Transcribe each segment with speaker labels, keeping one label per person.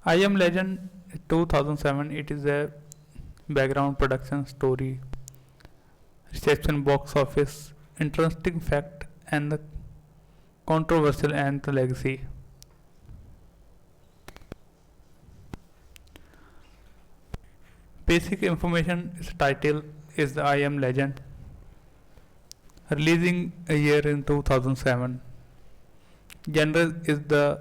Speaker 1: I Am Legend 2007. It is a background production story, reception, box office, interesting fact, and the controversial and the legacy. Basic information: its title is the I Am Legend, releasing a year in 2007. Genre is the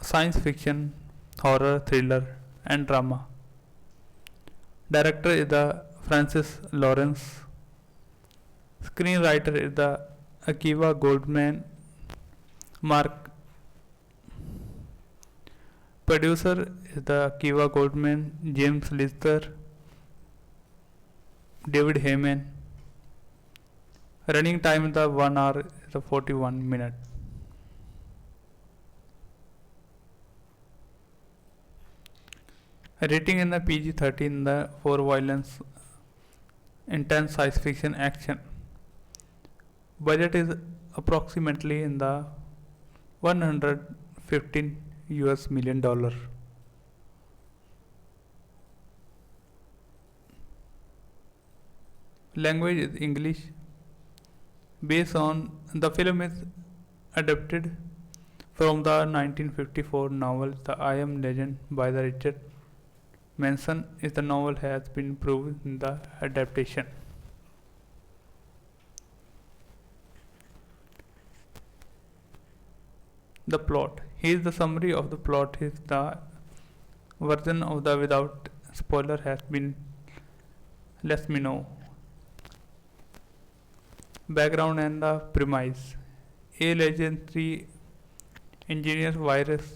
Speaker 1: science fiction, horror, thriller, and drama. Director is the Francis Lawrence. Screenwriter is the Akiva Goldman. Mark. Producer is the Akiva Goldman, James Lister, David Heyman. Running time is the 1 hour is the 41 minutes. Rating in the PG-13, the for violence, intense science fiction action. Budget is approximately in the 115 US million dollar. Language is English. Based on the film is adapted from the 1954 novel The I Am Legend by the Richard Manson. Is the novel has been proved in the adaptation. The plot. Here is the summary of the plot. Is the version of the without spoiler has been. Let me know. Background and the premise. A legendary engineer virus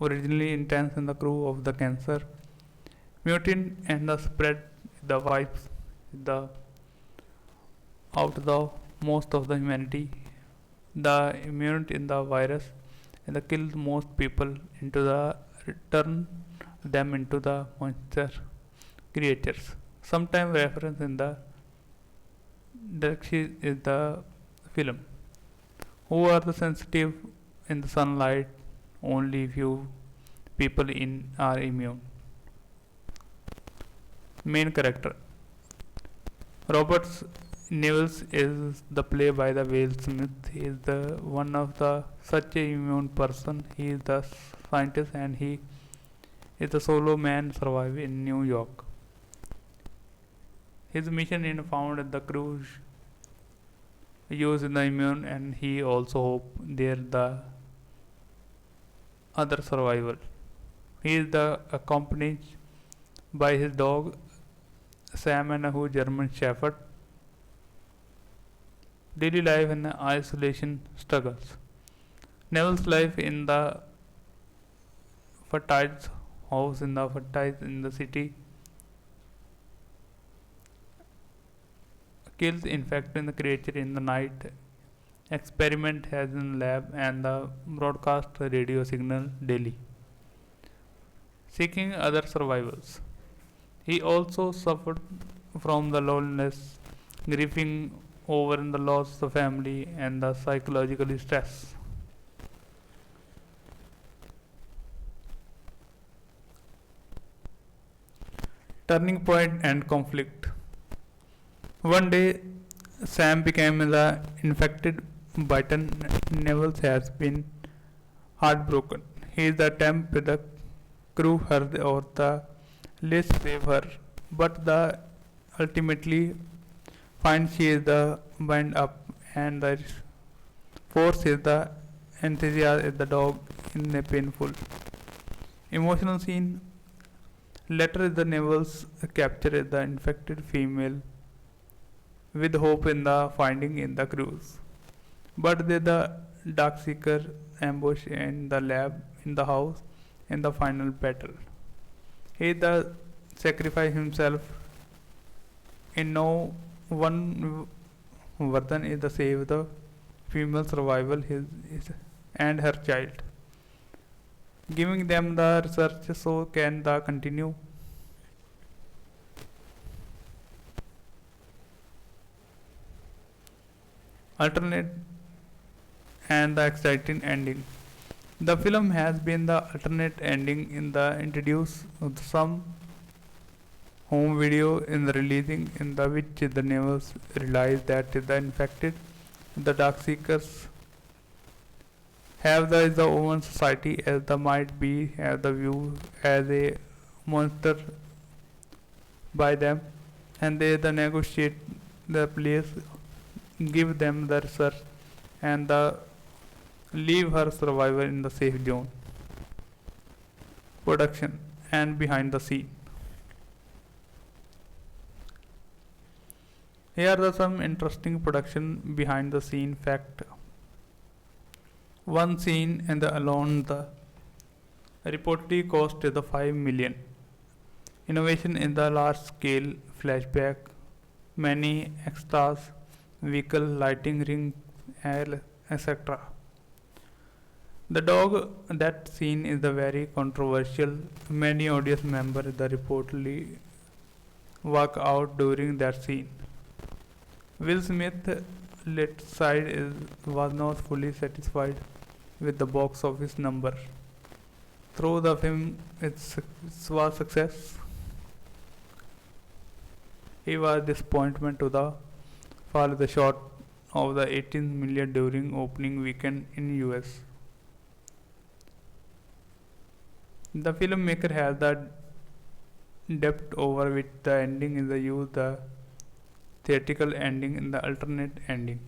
Speaker 1: originally intense in the crew of the cancer mutant and the spread the wipes the out the most of the humanity. The immune in the virus and the kills most people into the turn them into the monster creatures. Sometimes reference in the direction is the film. Who are the sensitive in the sunlight? Only few people in are immune. Main character Robert Newells is the play by the Will Smith. He is the one of the such a immune person. He is the scientist and he is a solo man survive in New York. His mission is found at the crew use in the immune and he also hope there the other survival. He is the accompanied by his dog Sam and a German Shepherd. Daily life and isolation struggles. Neville's life in the fertile house in the city kills infecting the creature in the night. Experiment has in lab and the broadcast radio signal daily. Seeking other survivals. He also suffered from the loneliness, grieving over in the loss of the family and the psychological stress. Turning point and conflict. One day, Sam became the infected bitten. Neville has been heartbroken. He is the attempt with the crew her or the let's save her, but the ultimately finds she is the bind up and the force is the enthusiasm is the dog in a painful emotional scene. Later is the Neville's capture the infected female with hope in the finding in the cruise. But they the dark seeker ambush in the lab in the house in the final battle. He the sacrifice himself in no one Vardhan is the save the female survival his and her child, giving them the research so can the continue. Alternate and the exciting ending. The film has been the alternate ending in the introduce of some home video in the releasing in the which the Nevils realize that the infected, the dark seekers have the own society as the might be have the view as a monster by them, and they the negotiate the place, give them the research, and the leave her survivor in the safe zone. Production and behind the scene. Here are some interesting production behind the scene fact. One scene and the alone the reportedly cost the 5 million. Innovation in the large scale flashback, many extras, vehicle lighting ring, etc. The dog that scene is the very controversial. Many audience members the reportedly walk out during that scene. Will Smith lit side was not fully satisfied with the box office number. Through the film it was success, he was disappointment to the fall the short of the 18 million during opening weekend in US. The filmmaker has the depth over which the ending is the use the theatrical ending in the alternate ending.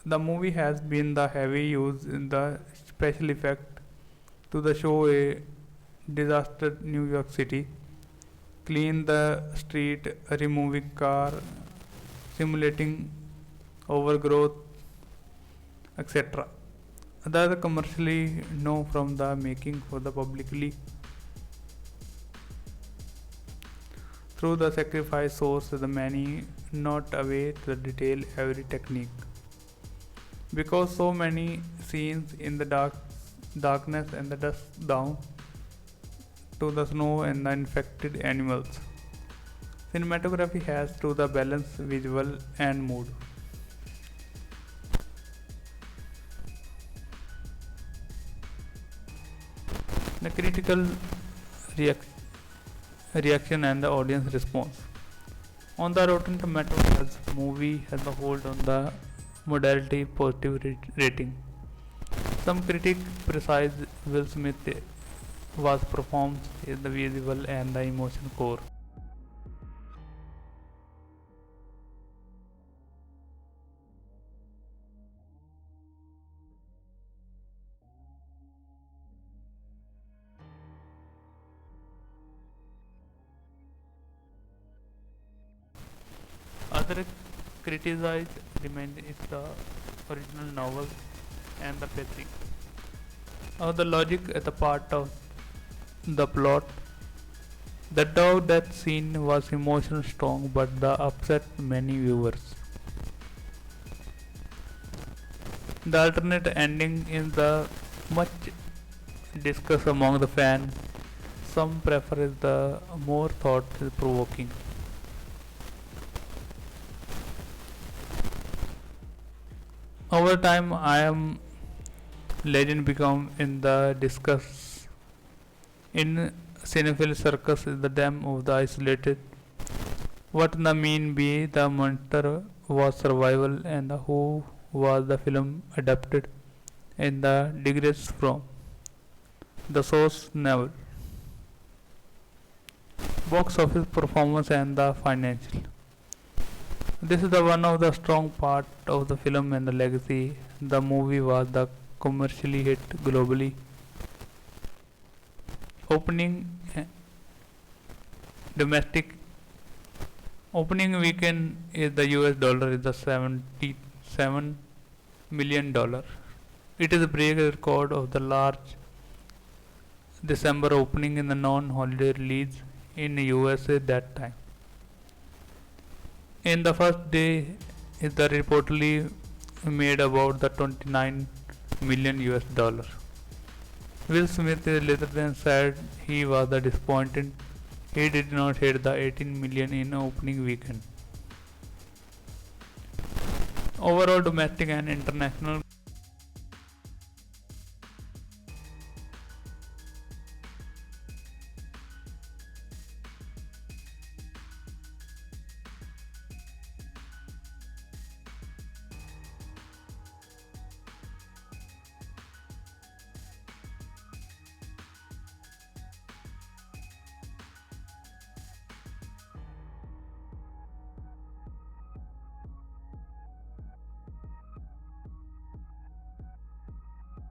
Speaker 1: The movie has been the heavy use in the special effect to the show a disaster New York City, clean the street, removing car, simulating overgrowth, etc. Other commercially know from the making for the publicly through the sacrifice source the many not away to the detail every technique. Because so many scenes in the darkness and the dust down to the snow and the infected animals. Cinematography has to the balance visual and mood. The critical reaction and the audience response. On the Rotten Tomatoes, movie has a hold on the modality positive rating. Some critics precise Will Smith was performed in the visual and the emotion core. Other criticized remain is the original novel and the pacing. The logic at the part of the plot. The dog death scene was emotional strong but the upset many viewers. The alternate ending is the much discussed among the fans. Some prefer the more thought provoking. Over time, I am legend become in the discuss in cinephile circus is the dam of the isolated. What the mean be the monster was survival and who was the film adapted in the digress from the source novel. Box office performance and the financial. This is the one of the strong part of the film and the legacy. The movie was the commercially hit globally. Opening domestic opening weekend is the US dollar is the $77 million. It is a break record of the large December opening in the non-holiday release in USA that time. In the first day, is the reportedly made about the 29 million US dollar. Will Smith later then said he was the disappointed. He did not hit the 18 million in opening weekend. Overall domestic and international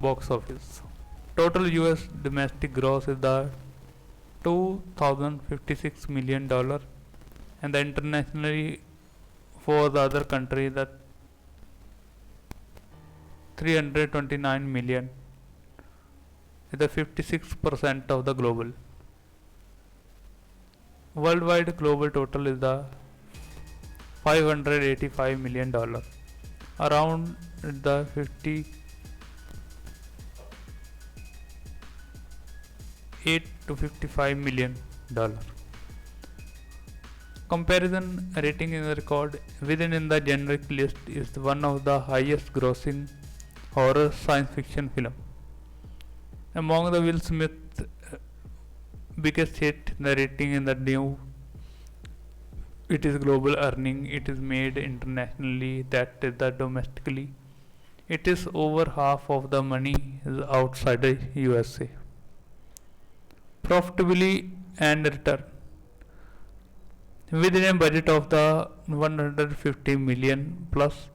Speaker 1: box office. Total US domestic gross is the $2,056 million, and the internationally for the other country the 329 million is the 56% of the global. Worldwide global total is the $585 million, around the 58 to 55 million dollar. Comparison rating in the record within in the generic list is one of the highest grossing horror science fiction film. Among the Will Smith biggest hit, the rating in the new it is global earning, it is made internationally, that is the domestically. It is over half of the money is outside the USA. Profitably and return. Within a budget of the 150 million plus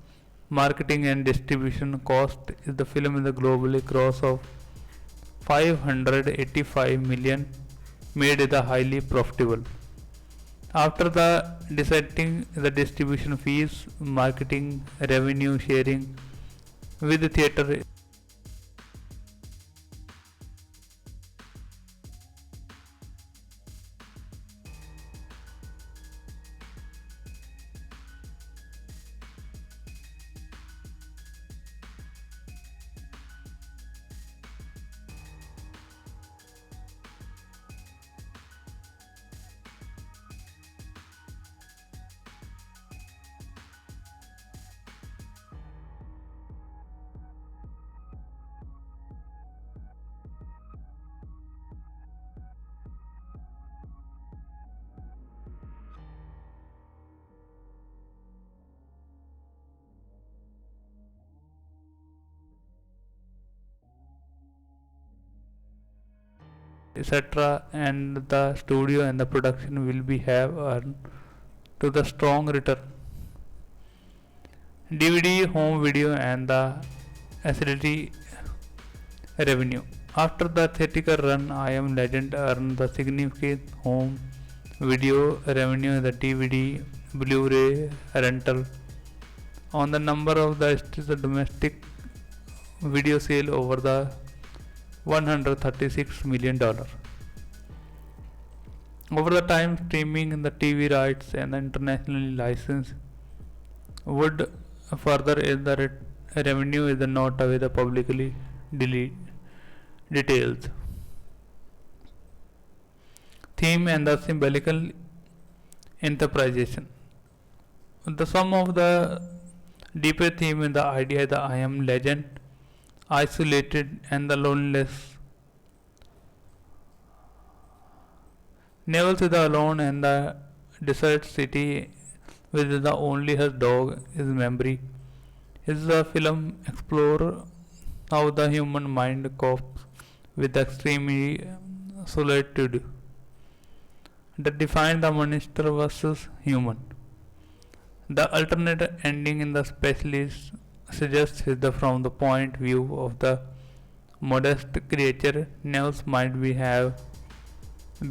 Speaker 1: marketing and distribution cost is the film is the globally gross of 585 million made it highly profitable. After the deciding the distribution fees, marketing, revenue sharing with the theater etc. and the studio and the production will be have earned to the strong return. DVD, home video and the facility revenue. After the theatrical run, I Am Legend earned the significant home video revenue, the DVD, Blu-ray rental on the number of the domestic video sale over the $136 million. Over the time, streaming and the TV rights and the internationally licensed would further in the revenue is not away the publicly details. Theme and the symbolical interpretation. The sum of the deeper theme in the idea that I am legend, isolated and the loneliness. Neville is alone in the desert city with the only his dog, his memory. His film explore how the human mind copes with extreme solitude that define the monster versus human. The alternate ending in the specialist suggests that from the point view of the modest creature, Neville's might be have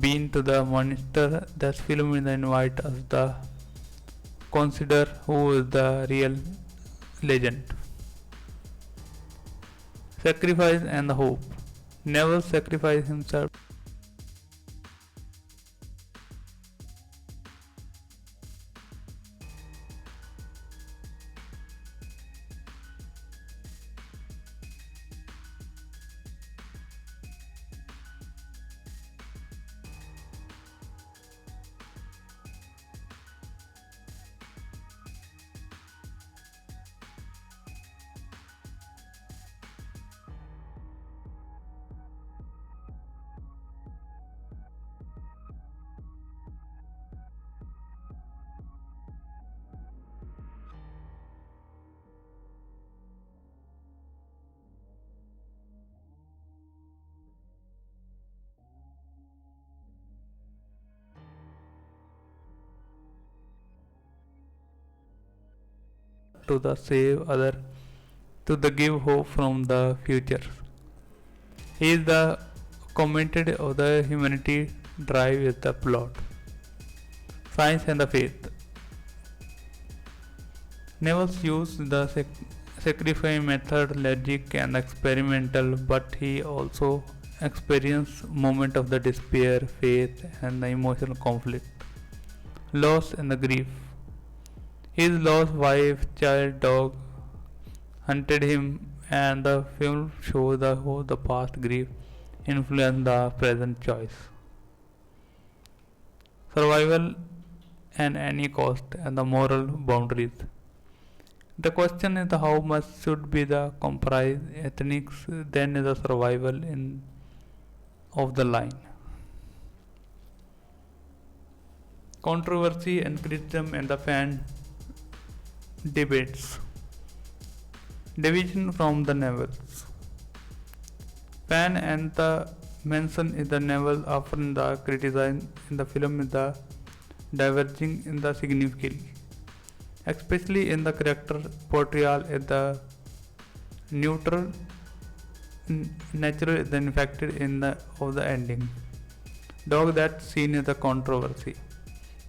Speaker 1: been to the monster. This film is invite us to consider who is the real legend. Sacrifice and the hope. Neville sacrificed himself to the save other, to the give hope from the future. He is the commented of the humanity drive with the plot, science and the faith. Neville's used the sacrifice method, logic and experimental, but he also experienced moments of the despair, faith and the emotional conflict, loss and the grief. His lost wife, child, dog hunted him, and the film shows how the past grief influenced the present choice. Survival at any cost and the moral boundaries. The question is how much should be the compromise ethics then is the survival in of the line. Controversy and criticism and the fan debates. Division from the novels. Fan and the mention in the novel often the criticized in the film is the diverging in the significantly, especially in the character portrayal is the neutral, natural is infected in the of the ending. Dog that scene is the controversy.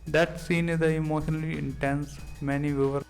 Speaker 1: That scene is the emotionally intense. Many viewers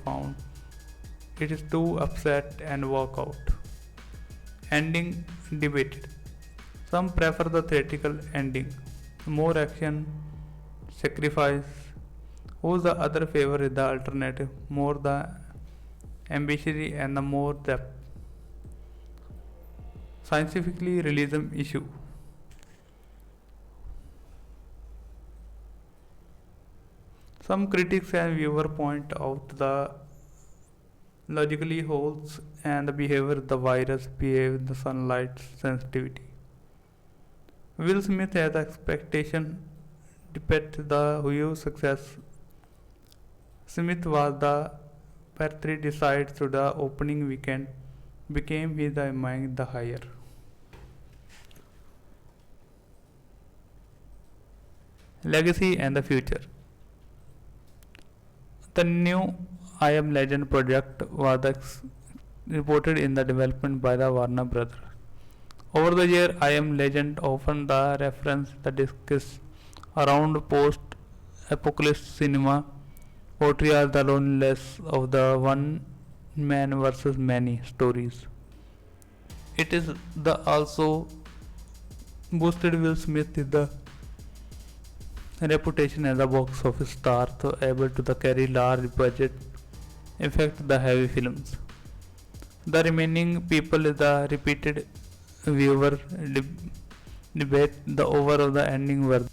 Speaker 1: found it is too upset and walk out. Ending debated. Some prefer the theatrical ending, more action, sacrifice. Whose the other favor is the alternative, more the ambitious and the more depth. Scientifically realism issue. Some critics and viewers point out the logically holes and the behavior the virus behave in the sunlight sensitivity. Will Smith has expectation depicts the huge success. Smith was the Perthree decides to the opening weekend became his among the higher. Legacy and the future. The new I Am Legend project was reported in the development by the Warner Brothers. Over the year, I Am Legend often the reference the discuss around post-apocalypse cinema portrayal the loneliness of the one man versus many stories. It is the also boosted Will Smith with the reputation as a box office star, so able to the carry large budget effect the heavy films. The remaining people is the repeated viewer debate the over of the ending were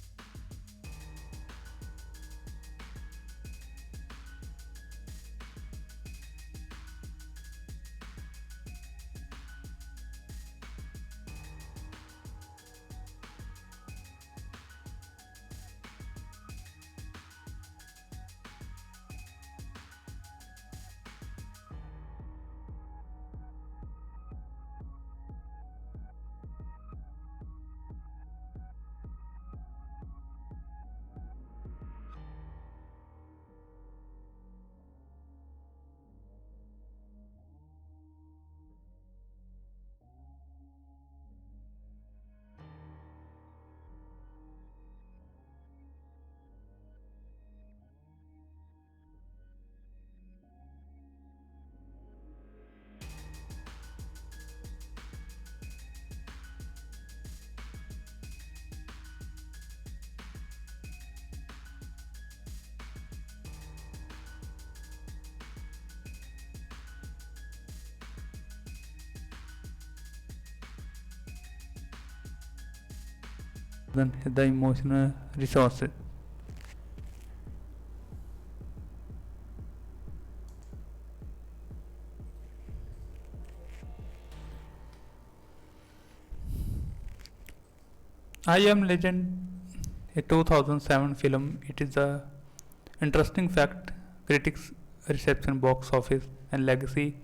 Speaker 1: than the emotional resources. I Am Legend, a 2007 film. It is a interesting fact, critics' reception, box office, and legacy.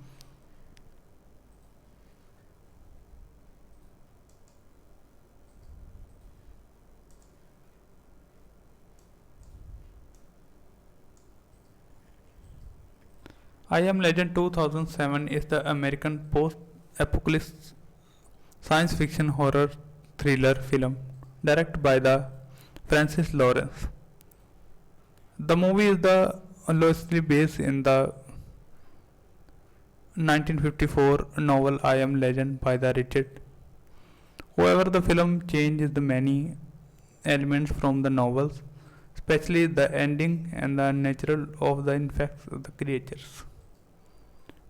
Speaker 1: I Am Legend 2007 is the American post-apocalypse science fiction horror thriller film directed by the Francis Lawrence. The movie is the loosely based in the 1954 novel I Am Legend by the Richard. However, the film changes the many elements from the novels, especially the ending and the nature of the effects of the creatures.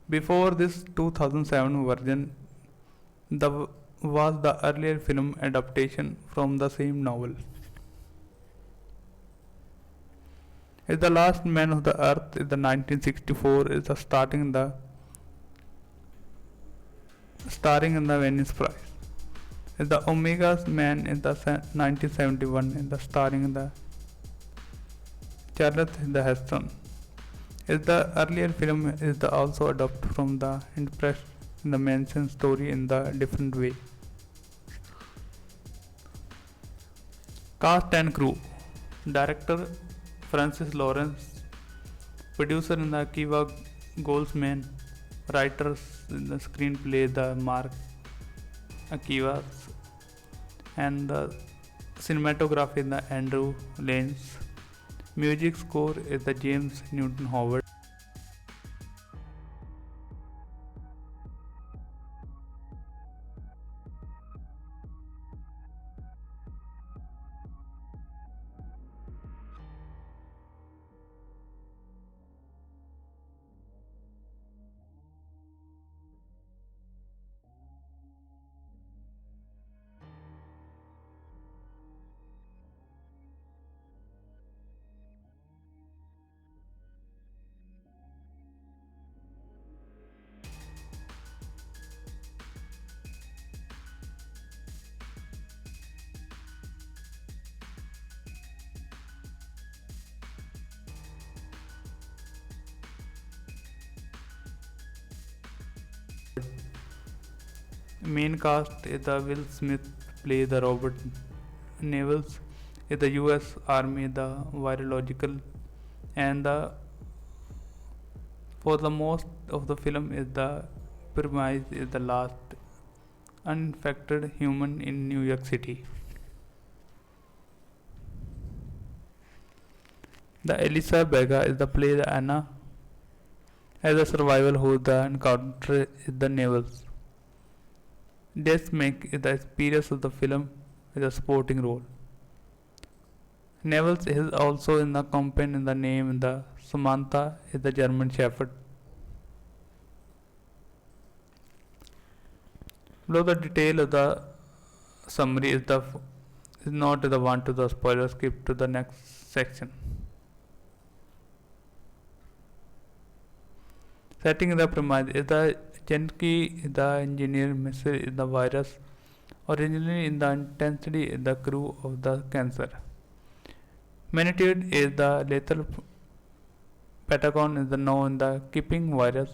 Speaker 1: Before this 2007 version, the was the earlier film adaptation from the same novel. Is the Last Man of the Earth is the 1964 is the starring in the Venice Prize. Is the Omega's Man in the 1971 is the starring in the Charlotte the Heston. Is the earlier film is the also adapted from the impressed in the mentioned story in the different way. Cast and crew. Director Francis Lawrence. Producer in the Akiva Goldsman. Writers in the screenplay the Mark Akivas. And the cinematography in the Andrew Lanes. Music score is the James Newton Howard. Main cast is the Will Smith play the Robert Nevels is the US Army the virological and the for the most of the film is the premise is the last uninfected human in New York City. The Elisa Vega is the play the Anna as a survival who the encounter is the Nevels. This makes the experience of the film with a supporting role. Nevels is also in the company in the name the Samantha is the German Shepherd. Below the detail of the summary is not the one to the spoiler. Skip to the next section. Setting the premise is the Chenki, the engineer missile is the virus, originally in the intensity is the crew of the cancer. Magnitude is the lethal Patagon is the known the keeping virus.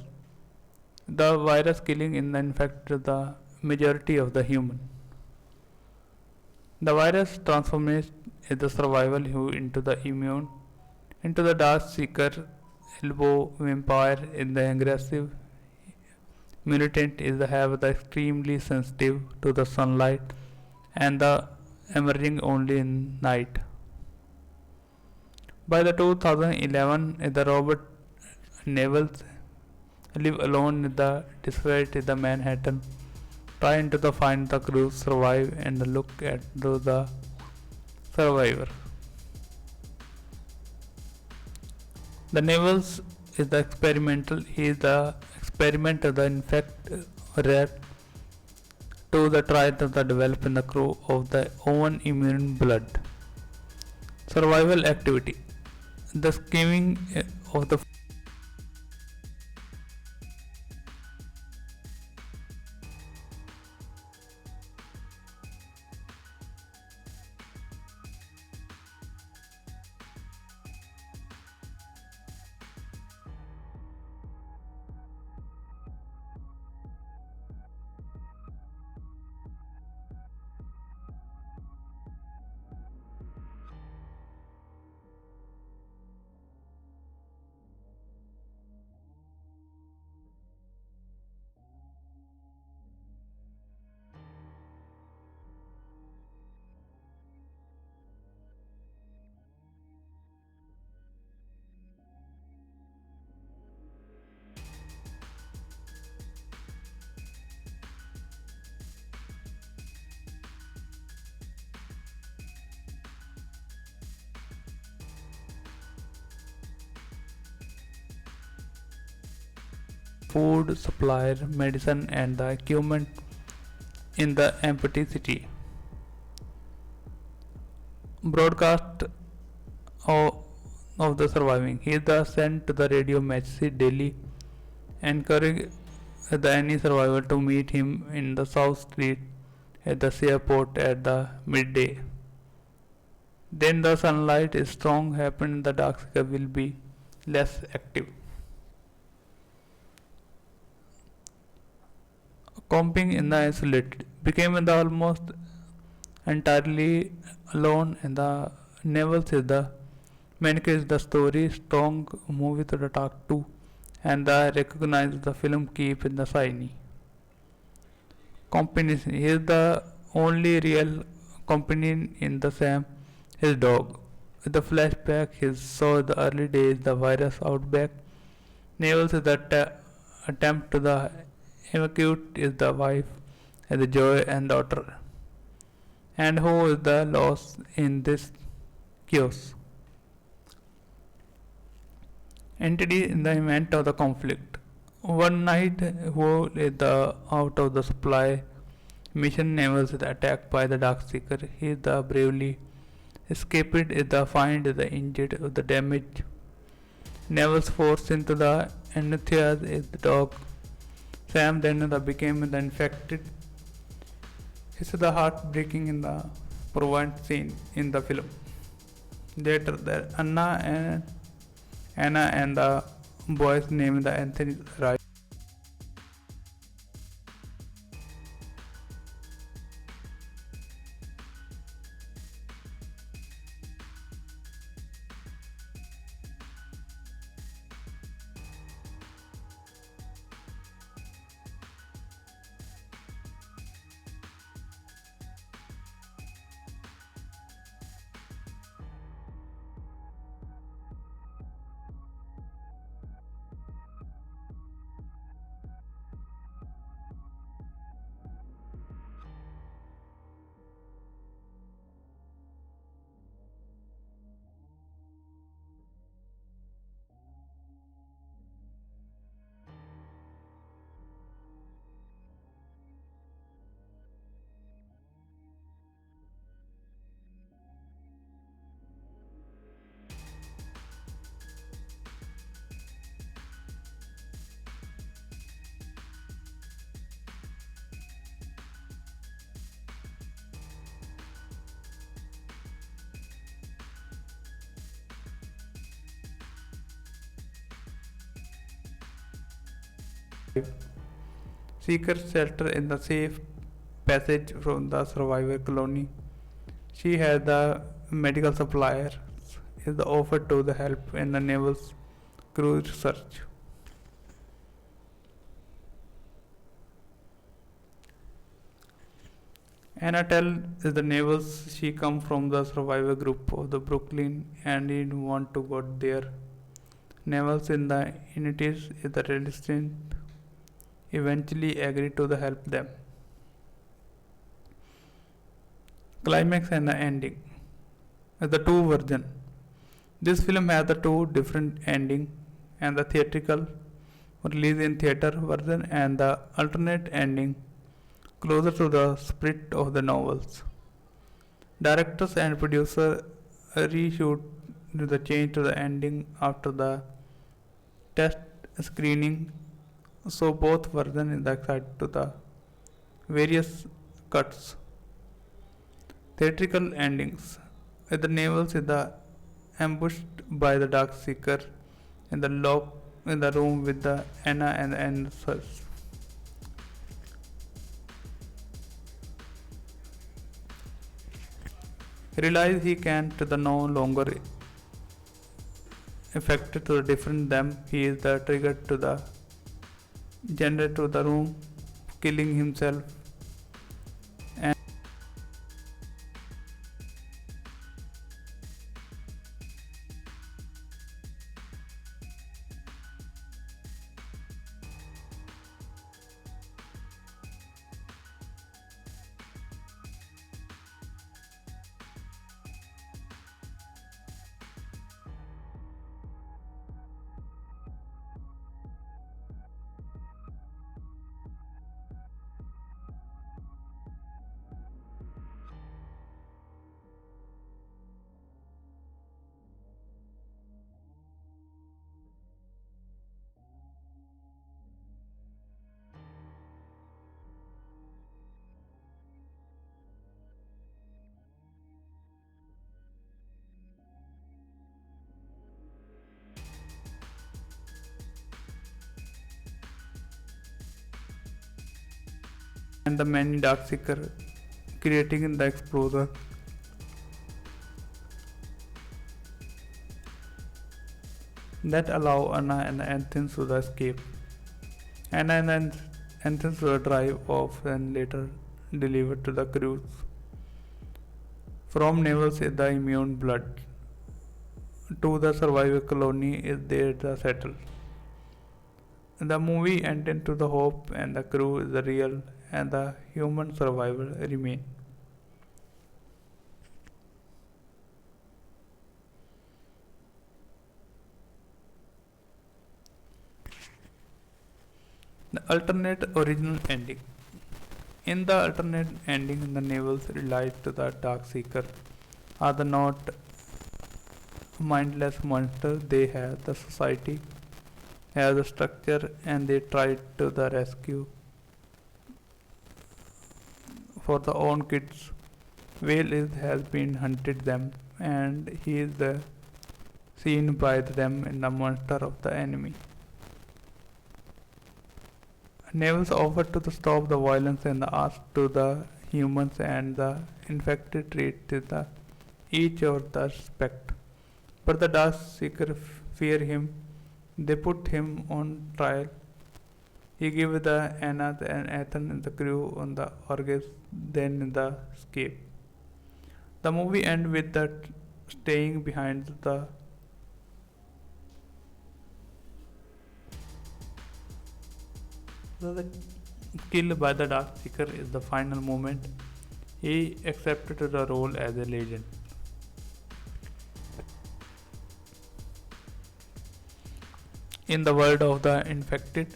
Speaker 1: The virus killing in the infect the majority of the human. The virus transforms is the survival who into the immune, into the dark seeker, elbow vampire in the aggressive mutant is the have the extremely sensitive to the sunlight and the emerging only in night. By the 2011 the Robert Nevels live alone in the desert in the Manhattan trying to find the crew survive and look at the survivor. The Nevels is the experimental. He is the experiment of the infect rat to the trial of the develop in the crew of the own immune blood. Survival activity. The scheming of the food supplier, medicine, and the equipment in the empty city. Broadcast of, of the surviving. He is the sent to the radio message daily, encourage the any survivor to meet him in the South Street at the airport at the midday. Then the sunlight is strong happen the dark sky will be less active. Camping in the isolated became the almost entirely alone in the naval is the manifest the story strong movie to the talk to and the recognize the film keep in the shiny. Companion he is the only real companion in the Sam his dog. With the flashback he saw the early days the virus outbreak. Naval is the attempt to the evacuate is the wife and the joy and daughter. And who is the loss in this chaos? Entity in the event of the conflict. One night, who is the out of the supply mission navals is attacked by the dark seeker. He is the bravely escaped is the find the injured of the damage. Navals forced into the anesthesia is the dog. Sam then became the infected. This is the heartbreaking in the Provence scene in the film. Later, the Anna and the boy's name the Anthony Wright. Seekers shelter in the safe passage from the survivor colony. She has the medical supplier is offered to the help in the naval's crew search. Anna tells the navals she come from the survivor group of the Brooklyn and didn't want to go there. Navals in the unities is the resistant eventually agree to the help them. Climax and the ending. The two version. This film has the two different ending and the theatrical release in theater version and the alternate ending closer to the spirit of the novels. Directors and producers reshoot the change to the ending after the test screening, so both versions is excited to the various cuts. Theatrical endings. The novels is the ambushed by the dark seeker in the lock in the room with the Anna and the answers. Realize he can't the no longer affected to the different them. He is the trigger to the generator to the room, killing himself. And the many dark seeker creating the explosion that allow Anna and Athens to escape. Anna and Athens to drive off and later delivered to the crews. From navels is the immune blood to the survivor colony is there the settle. The movie ended to the hope and the crew is the real and the human survival remain. The alternate original ending. In the alternate ending, the navels relied to the dark seeker are the not mindless monsters. They have the society, have the structure, and they tried to the rescue for the own kids. Whale has been hunted them, and he is seen by them in the monster of the enemy. Navels offered to stop the violence and asked to the humans and the infected treat the each of the respect. But the dark seeker fear him. They put him on trial. He gave the Anna and Ethan and the crew on the Orges, then the escape. The movie ends with the staying behind the kill by the dark seeker is the final moment. He accepted the role as a legend. In the world of the infected,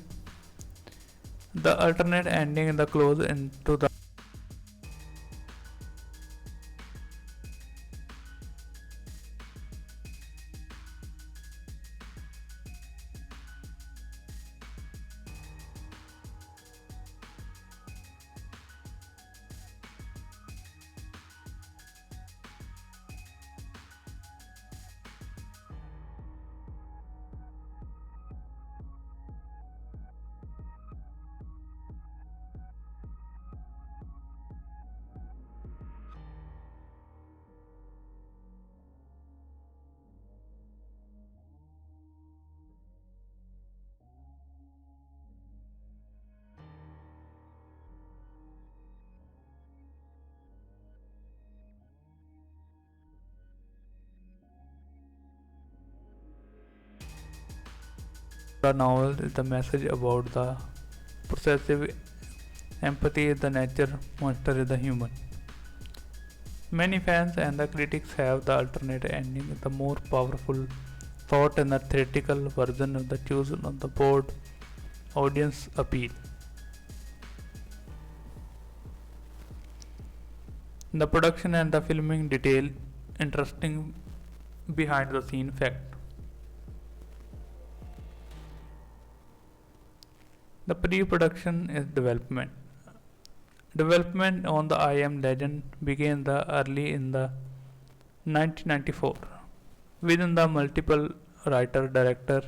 Speaker 1: the alternate ending in the close into the novel is the message about the possessive empathy is the nature, monster is the human. Many fans and the critics have the alternate ending, the more powerful thought and the theatrical version of the chosen on the board audience appeal. The production and the filming detail interesting behind the scene fact. The pre-production is development. Development on the I Am Legend began early in the 1994 within the multiple writer, director,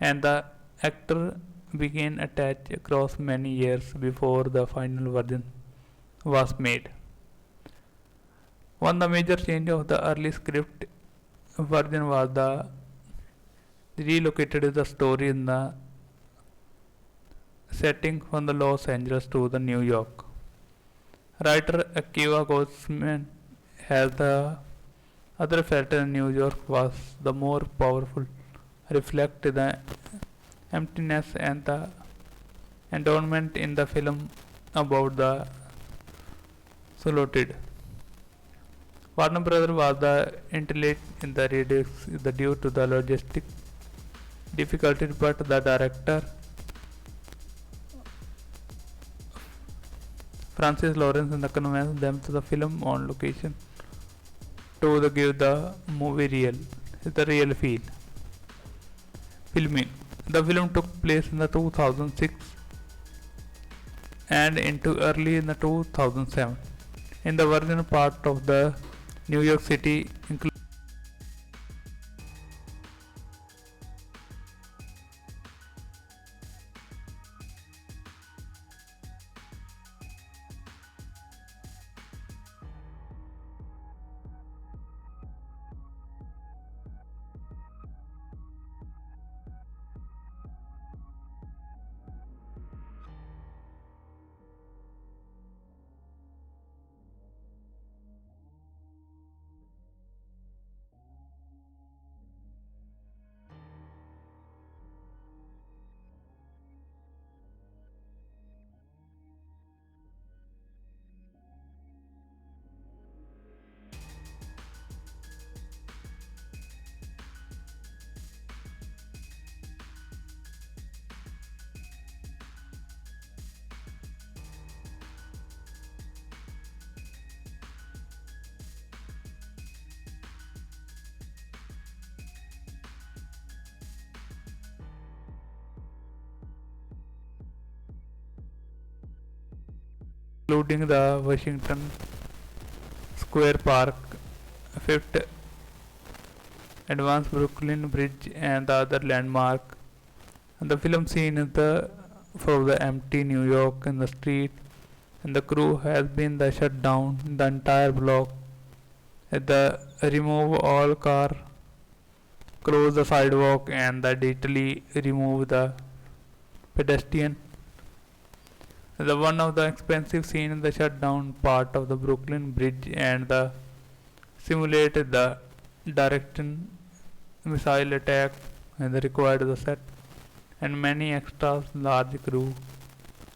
Speaker 1: and the actor began attached across many years before the final version was made. One of the major change of the early script version was the relocated the story in the setting from the Los Angeles to the New York. Writer Akiva Goldsman has the other felt in New York was the more powerful, reflect the emptiness and the endowment in the film about the saluted. Warner Brothers was the intellect in the redux due to the logistic difficulties, but the director Francis Lawrence and convinced them to the film on location to give the movie the real feel. Filming. The film took place in the 2006 and into early in the 2007. In the virgin part of the New York City, including the Washington Square Park, Fifth Advanced Brooklyn Bridge, and the other landmark. And the film scene is from the empty New York in the street, and the crew has been shut down the entire block. At the remove all car, close the sidewalk, and digitally remove the pedestrian. The one of the expensive scene in the shutdown part of the Brooklyn Bridge and the simulated the direct missile attack and required the set and many extras, large crew,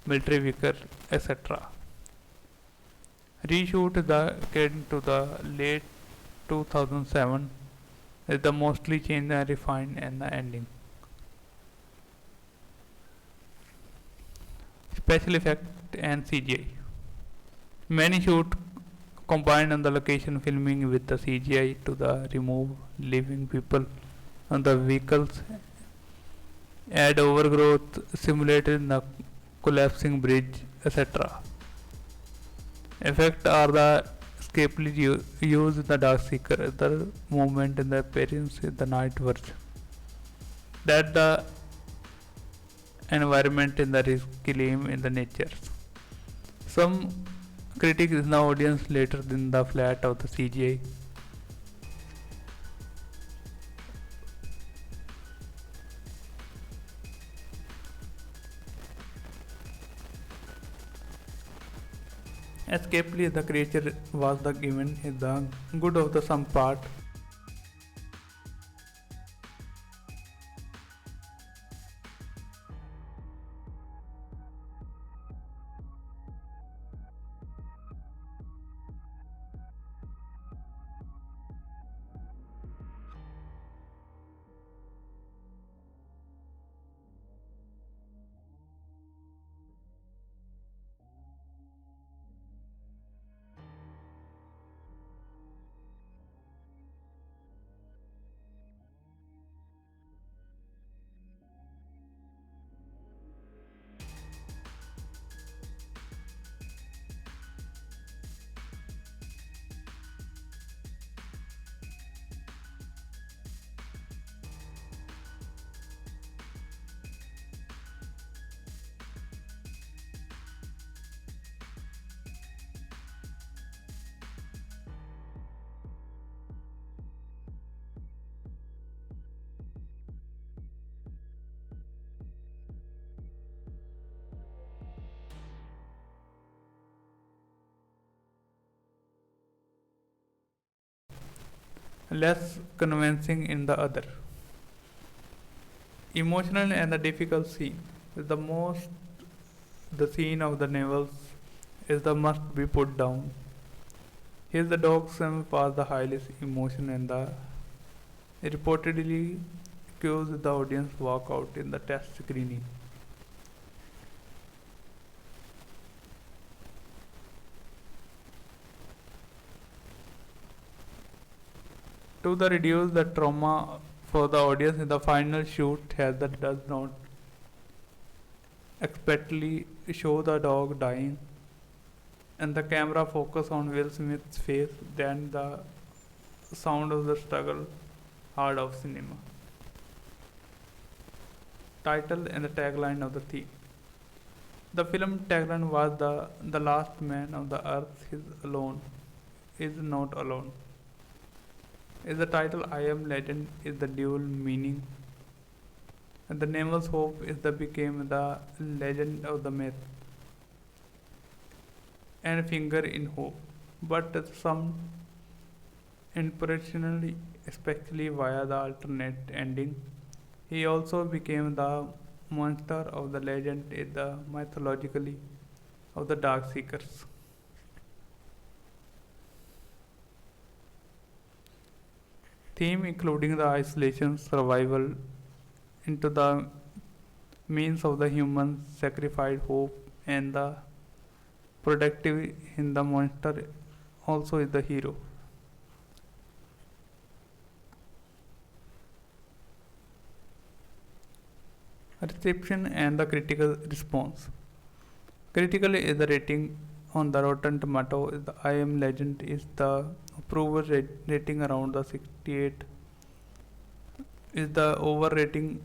Speaker 1: military vehicle, etc. Reshoot the getting to the late 2007 is the mostly changed and refined and the ending. Special effect and CGI. Many shoot combined on the location filming with the CGI to remove living people on the vehicles, add overgrowth, simulated in the collapsing bridge, etc. Effects are the escapely used in the Dark Seeker, the movement in the appearance in the night version. That the environment in the claim in the nature. Some critics in the audience later than the flat of the CGI. Escapely the creature was the given is the good of the some part. less convincing in the other. Emotional and the difficult scene. The scene of the novels is the must be put down. Here the dog Sam was the highest emotion and the reportedly accused the audience walk out in the test screening. To the reduce the trauma for the audience in the final shoot has that does not expectedly show the dog dying and the camera focus on Will Smith's face then the sound of the struggle hard of cinema. Title and the tagline of the theme. The film tagline was the last man of the earth is not alone. Is the title I Am Legend is the dual meaning and the nameless hope is the became the legend of the myth and finger in hope. But some inspirationally, especially via the alternate ending, he also became the monster of the legend in the mythologically of the dark seekers. Theme including the isolation, survival into the means of the human sacrificed hope and the productive in the monster also is the hero. Reception and the critical response. Critically is the rating on the Rotten Tomato is the I Am Legend is the approval rating around the 68 is the over rating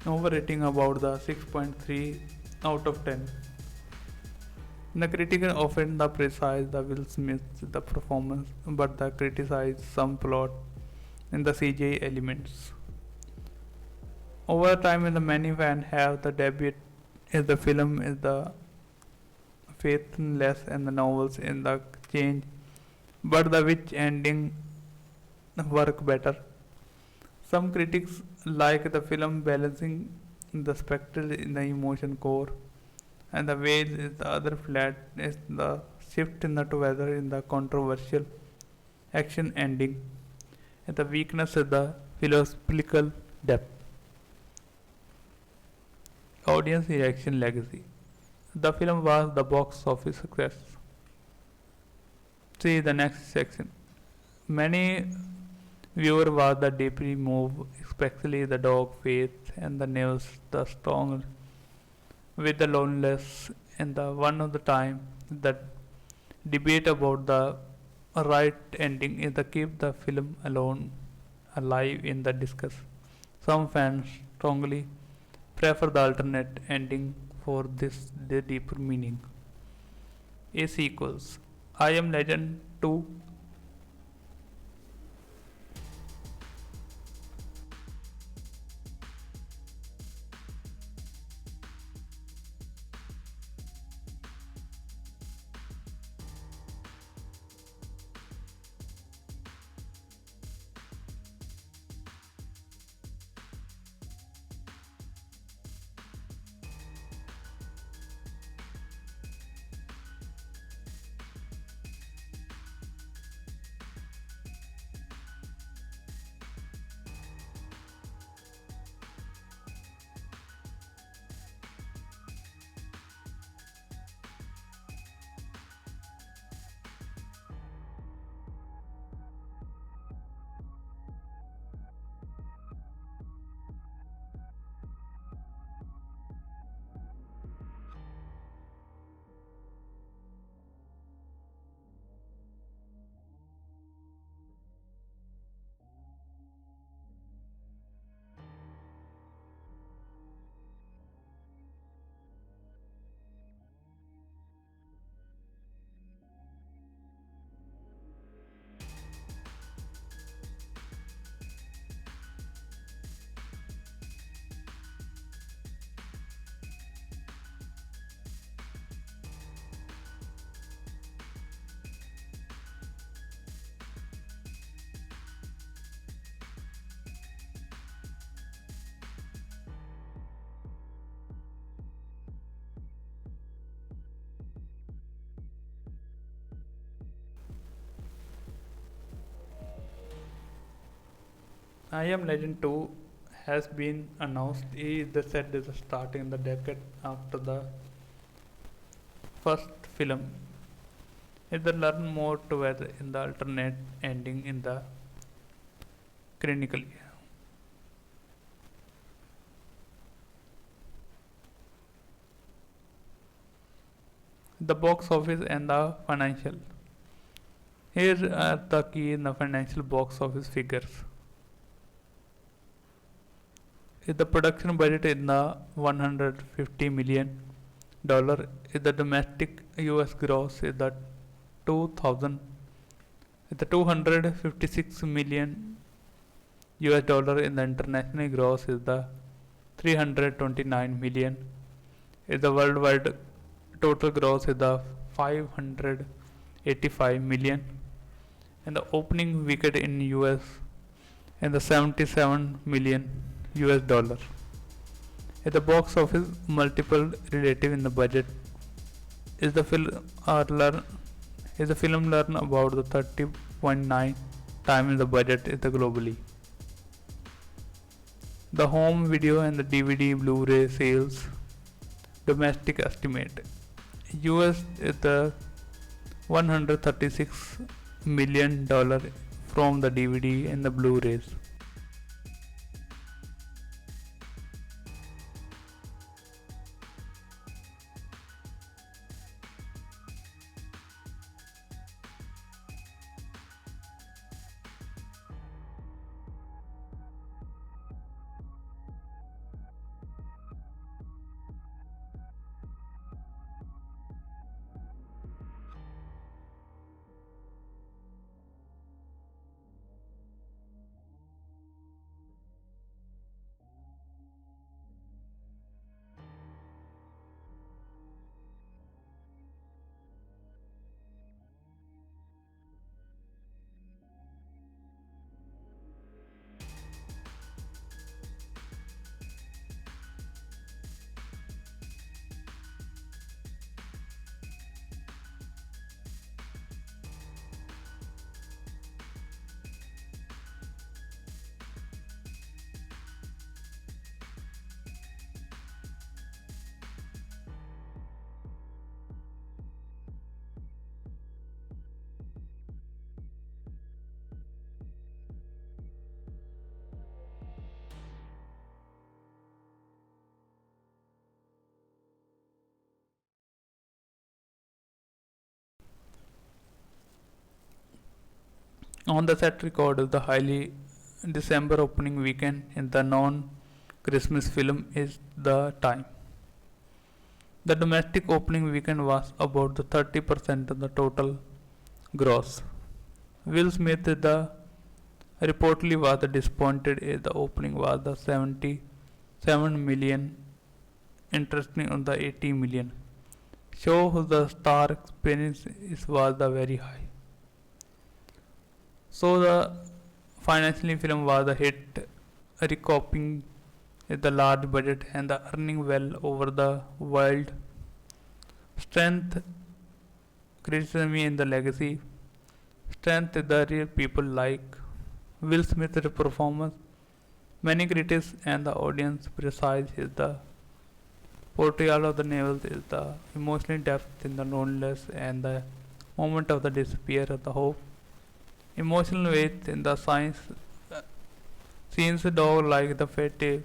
Speaker 1: overrating about the 6.3 out of 10. The critics often the criticize the Will Smith the performance, but the criticize some plot and the CGI elements. Over time, the many fans have the debate is the film is the faithless and the novels in the change, but the which ending work better. Some critics like the film balancing the spectacle in the emotion core and the ways is the other flat is the shift in the together in the controversial action ending and the weakness is the philosophical depth. Audience reaction legacy. The film was the box office success. See the next section. Many viewer was the deeply moved, especially the dog faith and the nails the strong with the loneliness and the one of the time the debate about the right ending is the keep the film alone alive in the discuss. Some fans strongly prefer the alternate ending for this the deeper meaning. A sequels. I Am Legend 2. I Am Legend 2 has been announced. The set is starting the decade after the first film. If they learn more together in the alternate ending in the Chronicle. The box office and the financial. Here are the key in the financial box office figures. If the production budget in the $150 million, if the domestic US gross is the 2000, if the 256 million US dollar, in the international gross is the 329 million, if the worldwide total gross is the 585 million, and the opening weekend in US and the 77 million US dollar. If the box office multiple relative in the budget, is the film learn about the 30.9 times the budget is the globally. The home video and the DVD Blu-ray sales domestic estimate. US is the $136 million from the DVD and the Blu-rays. On the set record of the highly December opening weekend in the non-Christmas film is the time. The domestic opening weekend was about the 30% of the total gross. Will Smith the reportedly was disappointed in the opening was the 77 million, interesting on the 80 million. Show the star experience was the very high. So the financially film was a hit, recouping the large budget and the earning well over the world. Strength, criticism in the legacy. Strength is the real people like Will Smith's performance. Many critics and the audience precise is the portrayal of the naval is the emotional depth in the loneliness and the moment of the despair of the hope. Emotional weight in the science scenes dog like the fate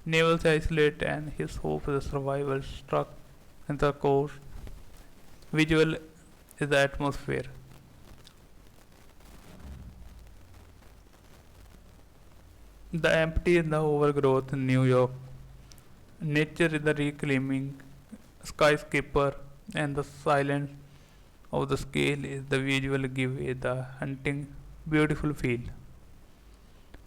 Speaker 1: Naval's isolate and his hope of survival struck in the core. Visual is the atmosphere. The empty and the overgrowth in New York. Nature is the reclaiming skyscraper and the silence of the scale is the visual give it the hunting beautiful feel.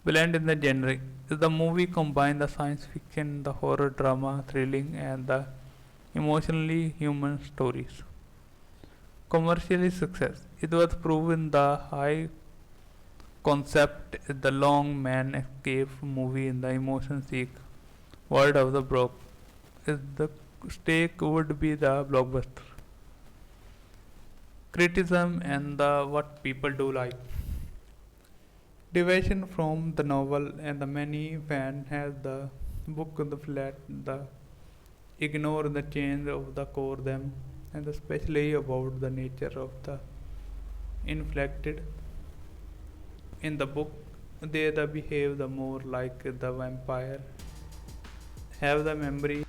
Speaker 1: Blend in the genre. The movie combined the science fiction, the horror drama, thrilling and the emotionally human stories. Commercially success. It was proven the high concept is the long man escape movie in the emotion seek world of the broke. Is the stake would be the blockbuster. Criticism and the what people do like. Deviation from the novel and the many fan has the book on the flat the ignore the change of the core them and especially about the nature of the inflected in the book they the behave the more like the vampire have the memory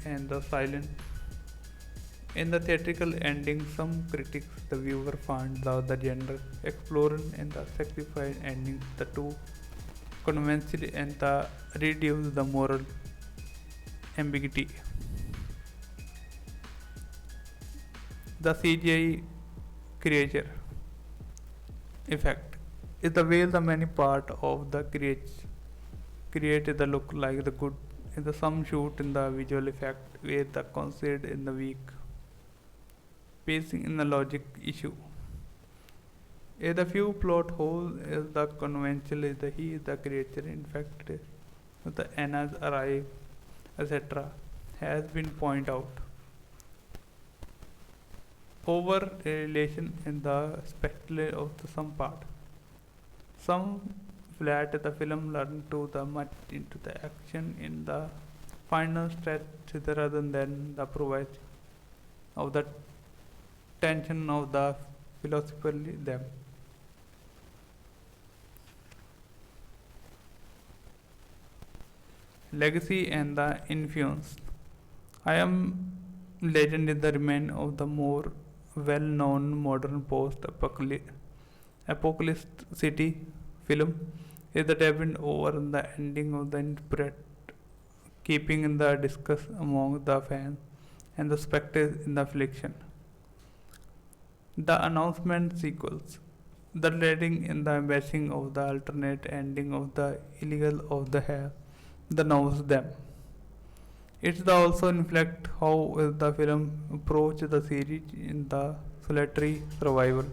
Speaker 1: and the silence. In the theatrical ending, some critics, the viewer found the gender exploring and the sacrifice ending, the two conventional and the reduce the moral ambiguity. The CGI creature effect is the way the many part of the create the look like the good in the some shoot in the visual effect where the concept in the weak pacing in the logic issue. The few plot holes is the conventional is the he is the creature in fact the Anna's arrive etc. has been pointed out. Over relation in the spectacle of the some part. Some flat the film learned to the much into the action in the final stretch rather than the provide of the tension of the philosophically them. Legacy and the influence. I am legend is the remain of the more well-known modern post-apocalyptic city film is the debut over the ending of the interpret keeping in the discuss among the fans and the spectators in the affliction. The announcement sequels. the letting in the embarrassing of the alternate ending of the illegal of the hair, the knows them. It also reflects how the film approach the series in the solitary survival.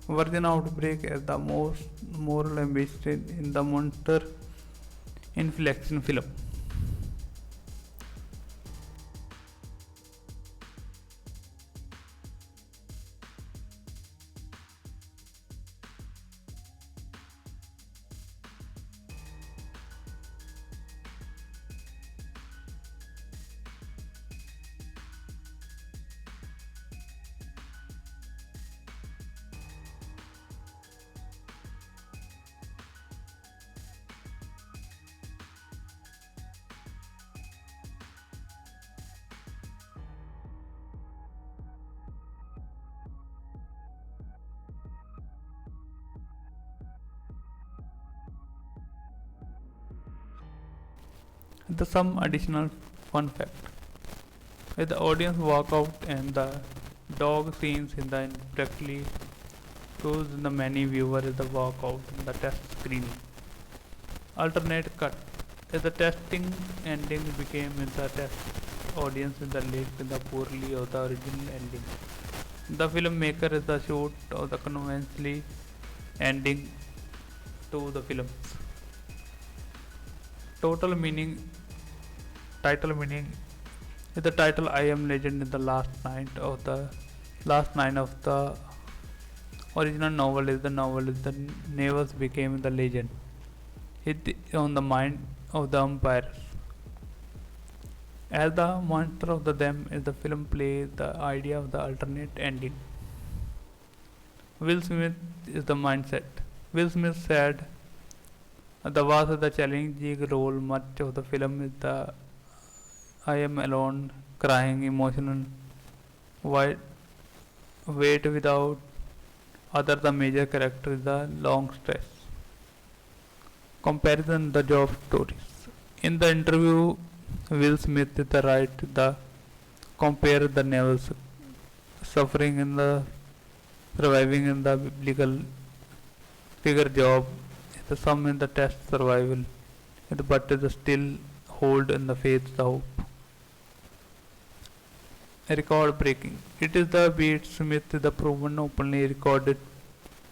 Speaker 1: Virgin Outbreak is the most moral ambition in the monster inflection film. The some additional fun fact. If the audience walk out and the dog scenes in the incorrectly shows in the many viewer is the walk out in the test screening. Alternate cut. If the testing ending became in the test audience in the late in the poorly of the original ending. The filmmaker is the shoot of the conventionally ending to the film. Total meaning title meaning is the title I am legend in the last nine of the original novel is the neighbors became the legend. It on the mind of the umpires. As the monster of the them is the film play the idea of the alternate ending. Will Smith is the mindset. Will Smith said the was the challenging role much of the film is the I am alone, crying, emotional, wide, wait without other the major character is the long stress. Comparison the job stories. In the interview, Will Smith is the right the compare the Neville's suffering in the surviving in the biblical figure job the sum in the test survival but is still hold in the faith the hope. Record breaking. It is the beat Smith the proven openly recorded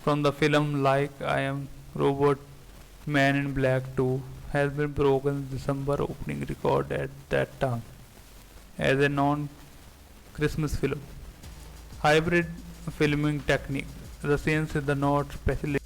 Speaker 1: from the film like I Am Robot Man in Black 2 has been broken December opening record at that time as a non-Christmas film. Hybrid filming technique. The scenes is the not specially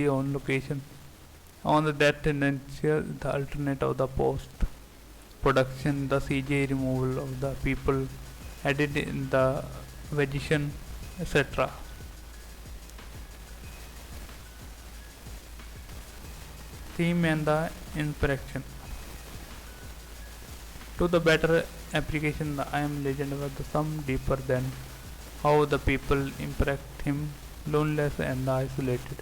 Speaker 1: on location. On the that tendency, the alternate of the post production, the CJ removal of the people added in the vegetation, etc. Theme and the interaction. To the better application, the I Am Legend was the some deeper than how the people impact him, loneliness and isolated.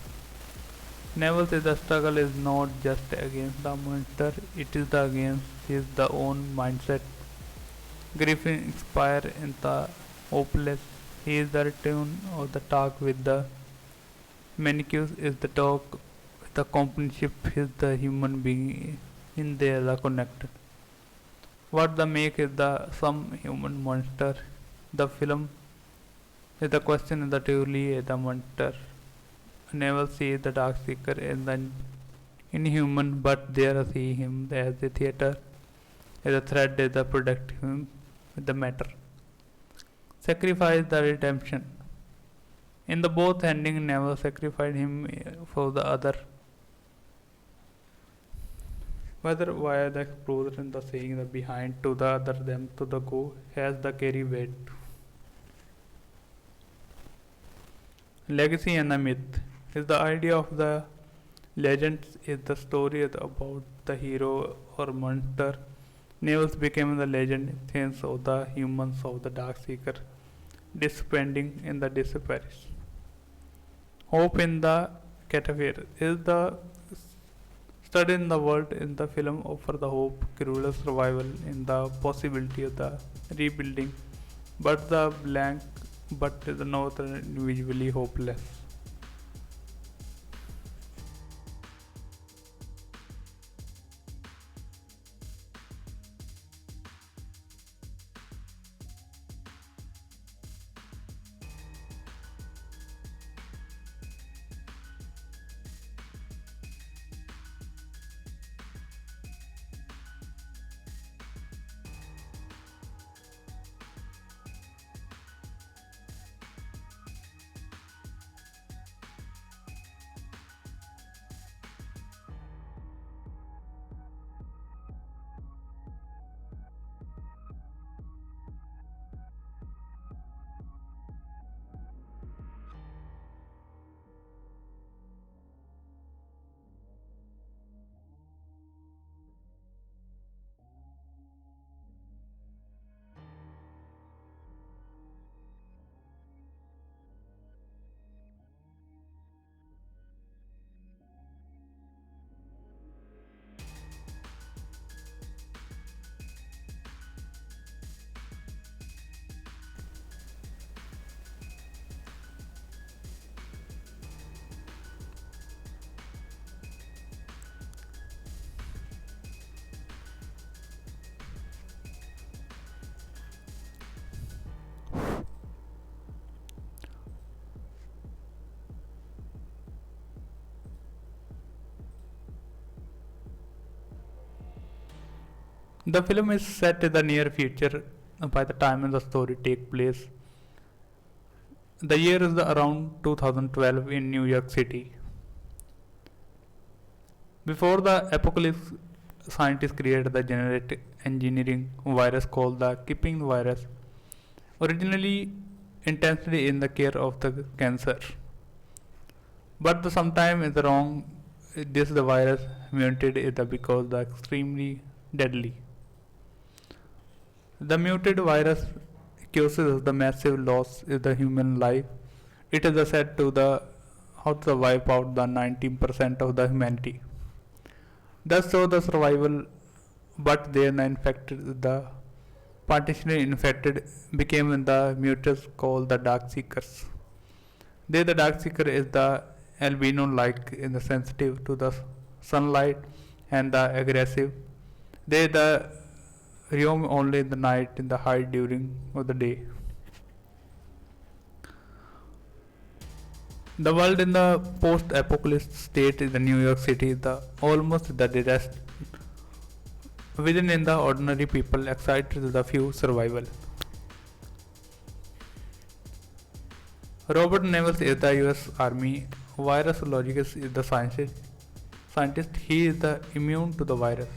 Speaker 1: Neville says the struggle is not just against the monster, it is the against his the own mindset. Griffin inspire in the hopeless. He is the return of the talk with the Manicus is the talk with the companionship is the human being in there the connected. What the make is the some human monster. The film Is the question is the truly the monster. Never see the dark seeker as the inhuman, but there see him as the theater, as a thread, as the product him with the matter. Sacrifice the redemption. In the both ending, never sacrificed him for the other. Whether via the explosion in the saying the behind to the other them to the go has the carry weight. Legacy and the myth is the idea of the legends is the story about the hero or monster. Neville's became the legend since of the humans of the dark seeker, depending in the disappearance. Hope in the cataphore is the study in the world in the film offer the hope, cruel survival in the possibility of the rebuilding, but the blank but is not individually hopeless. The film is set in the near future by the time the story takes place. The year is around 2012 in New York City. Before the apocalypse, scientists created the genetic engineering virus called the keeping virus, originally intensely in the care of the cancer. But the sometime is wrong. This the virus mutated is because the extremely deadly. The mutated virus causes the massive loss of the human life. It is said to the how to wipe out the 19% of the humanity. Thus, so the survival, but they infected the partially infected became the mutants called the dark seekers. They the dark seeker is the albino like in the sensitive to the sunlight and the aggressive. They the roam only in the night in the hide during of the day. The world in the post-apocalypse state in the New York City, the almost the rest within in the ordinary people excited the few survival. Robert Nevels is the US Army virologist is the scientist. He is the immune to the virus.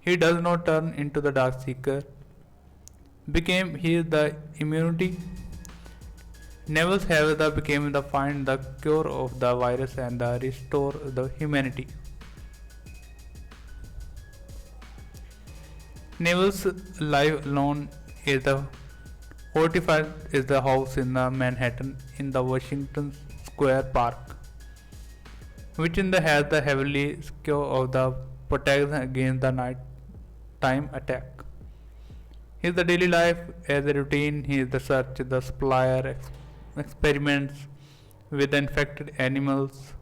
Speaker 1: He does not turn into the dark seeker. Became he is the immunity Neville's health became the find the cure of the virus and the restore the humanity. Neville's life alone is the fortified is the house in the Manhattan in the Washington Square Park, which in the has the heavily secure of the protection against the night time attack. His the daily life as a routine, he is the search, the supplier experiments with the infected animals,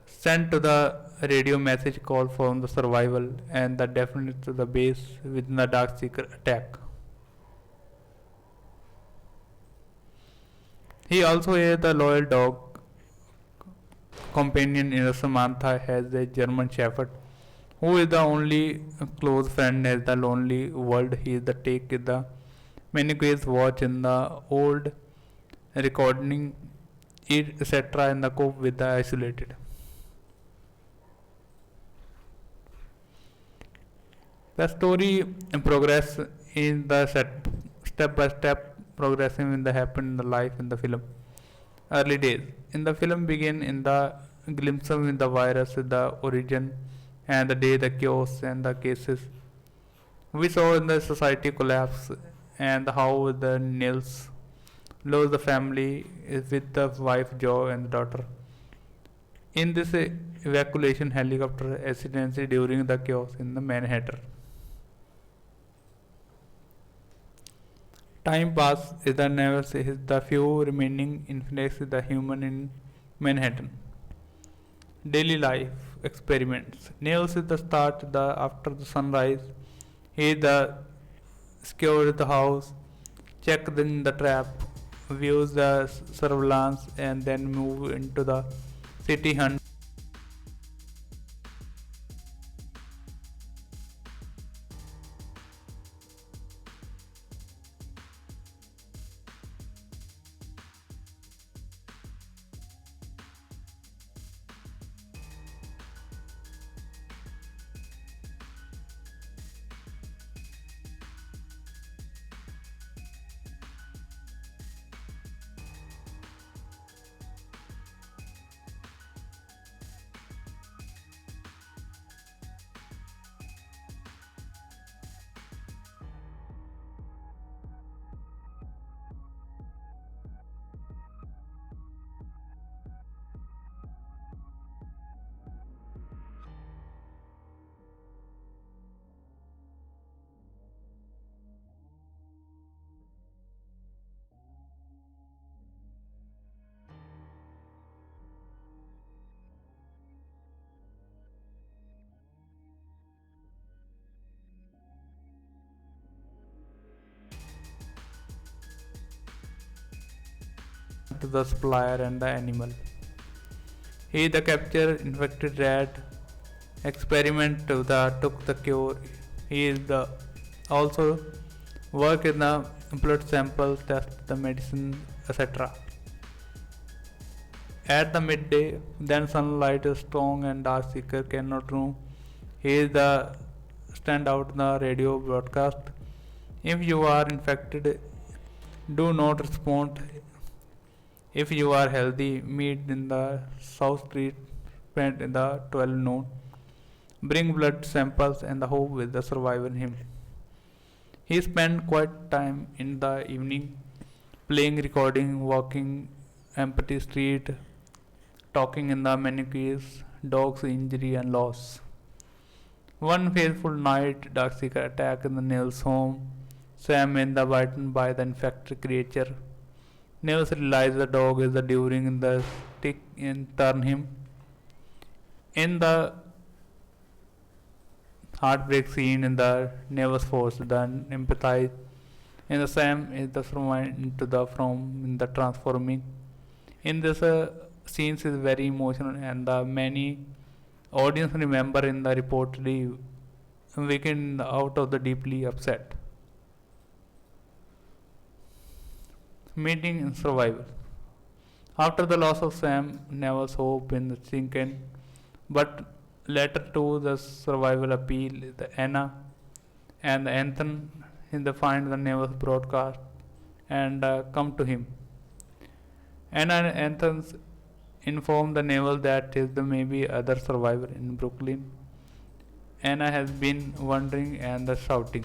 Speaker 1: sent to the radio message call for the survival and the definite to the base within the dark seeker attack. He also is the loyal dog companion in Samantha has a German Shepherd who is the only close friend as the lonely world. He is the take the many ways watch in the old recording it etc. and the cope with the isolated. The story progress in the step by step progressing in the happen in the life in the film. Early days in the film begin in the glimpse of in the virus, the origin and the day the chaos and the cases. We saw in the society collapse and how the Nils lost the family with the wife Joe and the daughter. In this evacuation helicopter accident during the chaos in the Manhattan. Time pass is the never is the few remaining infinites the human in Manhattan. Daily life experiments. Nails is the start the after the sunrise. He is the secure the house, check in the trap, views the surveillance and then move into the city hunt. To the supplier and the animal. He the capture infected rat experiment to the took the cure. He is the also work in the blood samples, test the medicine, etc. At the midday, then sunlight is strong and dark seeker cannot know. He is the stand out the radio broadcast. If you are infected, do not respond. If you are healthy, meet in the South Street, spend in the 12 noon. Bring blood samples and the hope with the survivor him. He spent quite time in the evening, playing, recording, walking empty street, talking in the manicures, dogs injury and loss. One fateful night, dark seeker attack in the Nils home. Sam in the bitten by the infected creature. Nils realizes the dog is the during the stick and turn him. In the heartbreak scene in the Nils force the empathize. In the Sam is the from into the from in the transforming. In this scenes is very emotional and the many audience remember in the reportedly weekend out of the deeply upset. Meeting and survival. After the loss of Sam, Neville's hope in the sinking, but later to the survival appeal, the Anna and the Anthony in the find the Neville's broadcast and come to him. Anna and Athens inform the Neville that is the maybe other survivor in Brooklyn. Anna has been wondering and the shouting.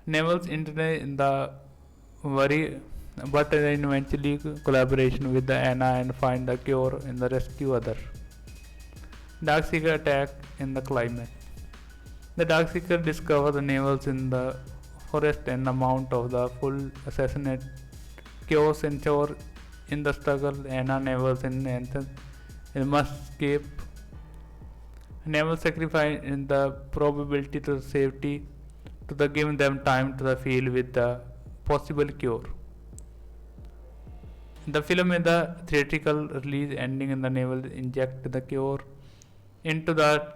Speaker 1: Neville's internet in the worry, but then eventually collaboration with the Anna and find the cure in the rescue other. Darkseeker attack in the climate. The Darkseeker discover the Neville's in the forest and the mount of the full assassinate chaos ensure in the struggle Anna Neville's in Athens must escape. Neville sacrifice in the probability to safety to the give them time to the feel with the possible cure. The film is the theatrical release ending in the Neville inject the cure into the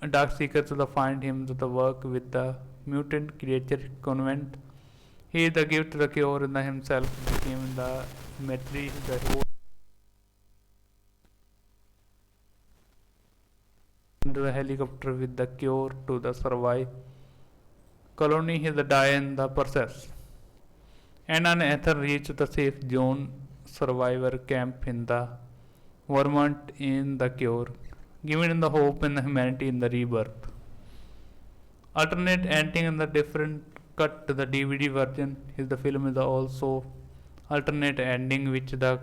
Speaker 1: Darkseeker to the find him to the work with the mutant creature convent. He is the gift to the cure in the himself became the material the whole into the helicopter with the cure to the survive colony he the die in the process. And an Ether reached the safe zone survivor camp in the Vermont in the cure, giving the hope in the humanity in the rebirth. Alternate ending in the different cut to the DVD version is the film is also alternate ending which the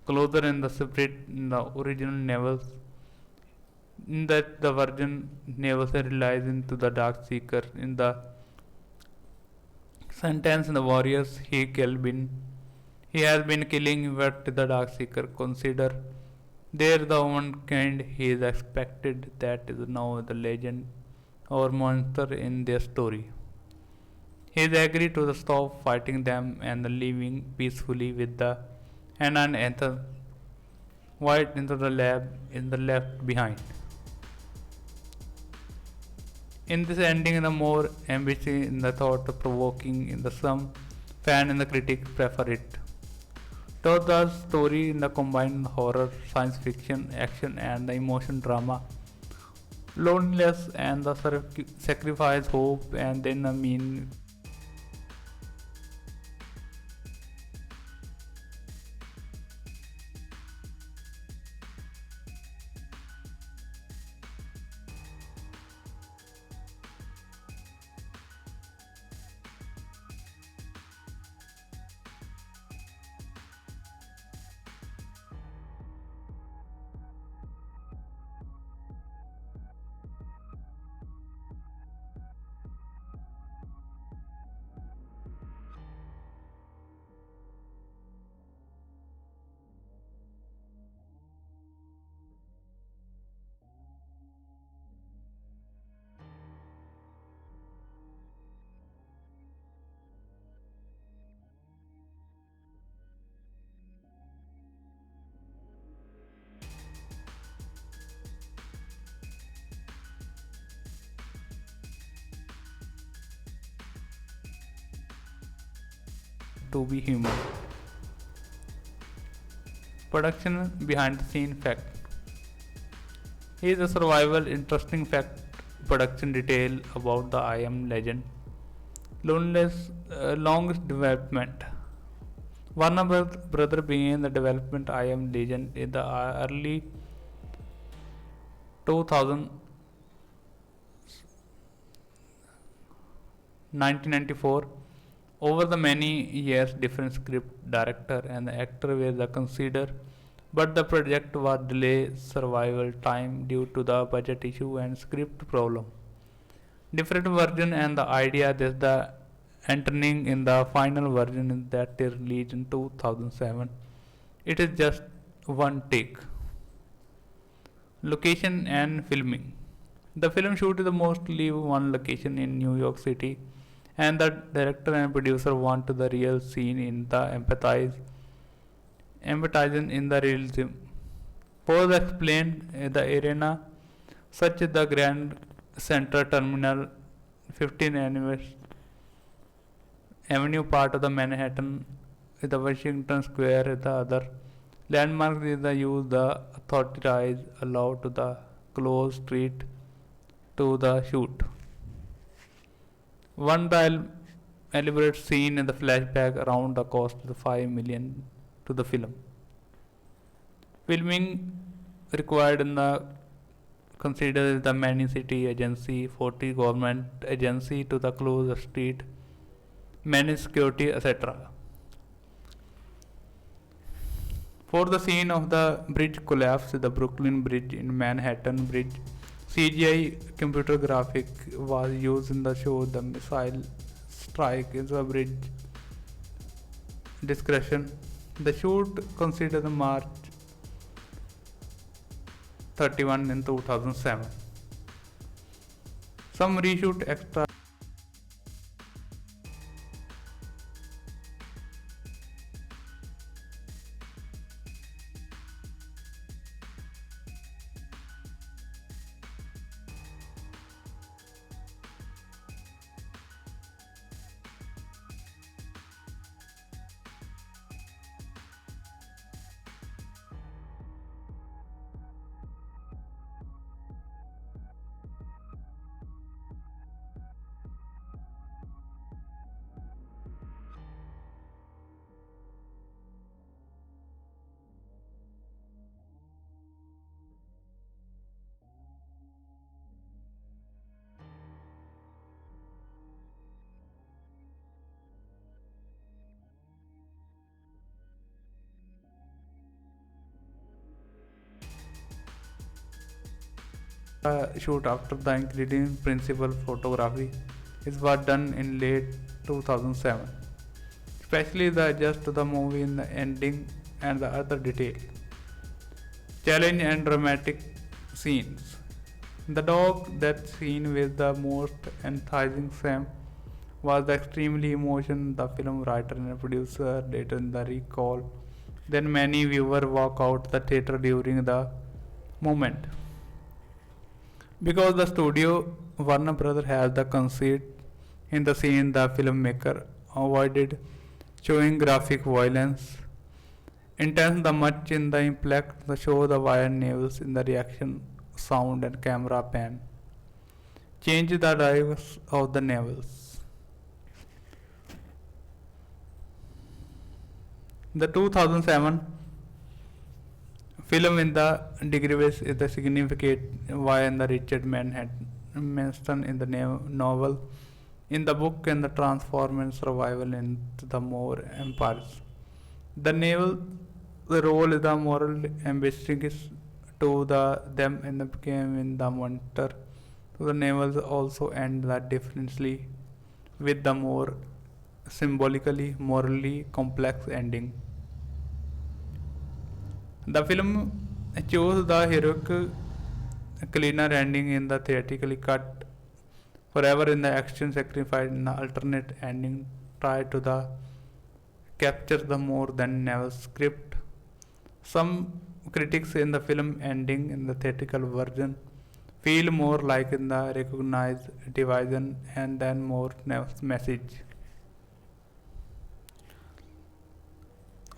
Speaker 1: closer in the separate in the original Neville's. In that the version Neville relies into the Darkseeker in the sentence in the warriors he has been killing what the Darkseeker consider there the one kind he is expected that is now the legend or monster in their story. He is agreed to stop fighting them and living peacefully with the Anna and Ether White into the lab in the left behind. In this ending, the more ambitious in the thought provoking in the some fan and the critic prefer it. Though the story in the combined horror, science fiction, action and the emotion drama, loneliness and the sacrifice, hope and then a mean to be human. Production behind the scene fact. Here is a survival interesting fact production detail about the I Am Legend. Longest development. Warner Brother began the development I Am Legend in the early 2000 1994. Over the many years, different script director and the actor were the considered, but the project was delayed survival time due to the budget issue and script problem. Different version and the idea that the entering in the final version that is released in 2007. It is just one take. Location and filming. The film shoot is mostly one location in New York City, and the director and producer want the real scene in the empathizing in the realism. Pose explained the arena, such as the Grand Central Terminal, 15th Avenue part of the Manhattan, the Washington Square, the other landmarks is the use the authorities allowed to the close street to the shoot. One the elaborate scene in the flashback around the cost of the 5 million to the film. Filming required in the consider the many city agency, 40 government agency to the close the street, manage security, etc. For the scene of the bridge collapse, the Brooklyn Bridge in Manhattan Bridge, CGI computer graphic was used in the show. The missile strike is a bridge discretion. The shoot considered March 31 in 2007. Some reshoot extra shoot after the ingredient principal photography is was done in late 2007, especially the adjust to the movie in the ending and the other detail. Challenge and dramatic scenes. The dog that scene with the most enticing Sam was the extremely emotion the film writer and producer later in the recall. Then many viewers walk out the theater during the moment. Because the studio Warner Brothers has the conceit in the scene, the filmmaker avoided showing graphic violence. Intense the much in the impact, the show the wire nails in the reaction, sound and camera pan. Change the drives of the navels. The 2007 film in the Digrees is the significant why in the Richard Manston in the novel, in the book and the transform and survival into the more empires. The naval the role is the moral ambiguous to the them in the became in the monster. So the navals also end that differently with the more symbolically morally complex ending. The film chose the heroic cleaner ending in the theatrically cut forever in the action sacrifice in the alternate ending tried to the capture the more than never script. Some critics in the film ending in the theatrical version feel more like in the recognized division and then more message.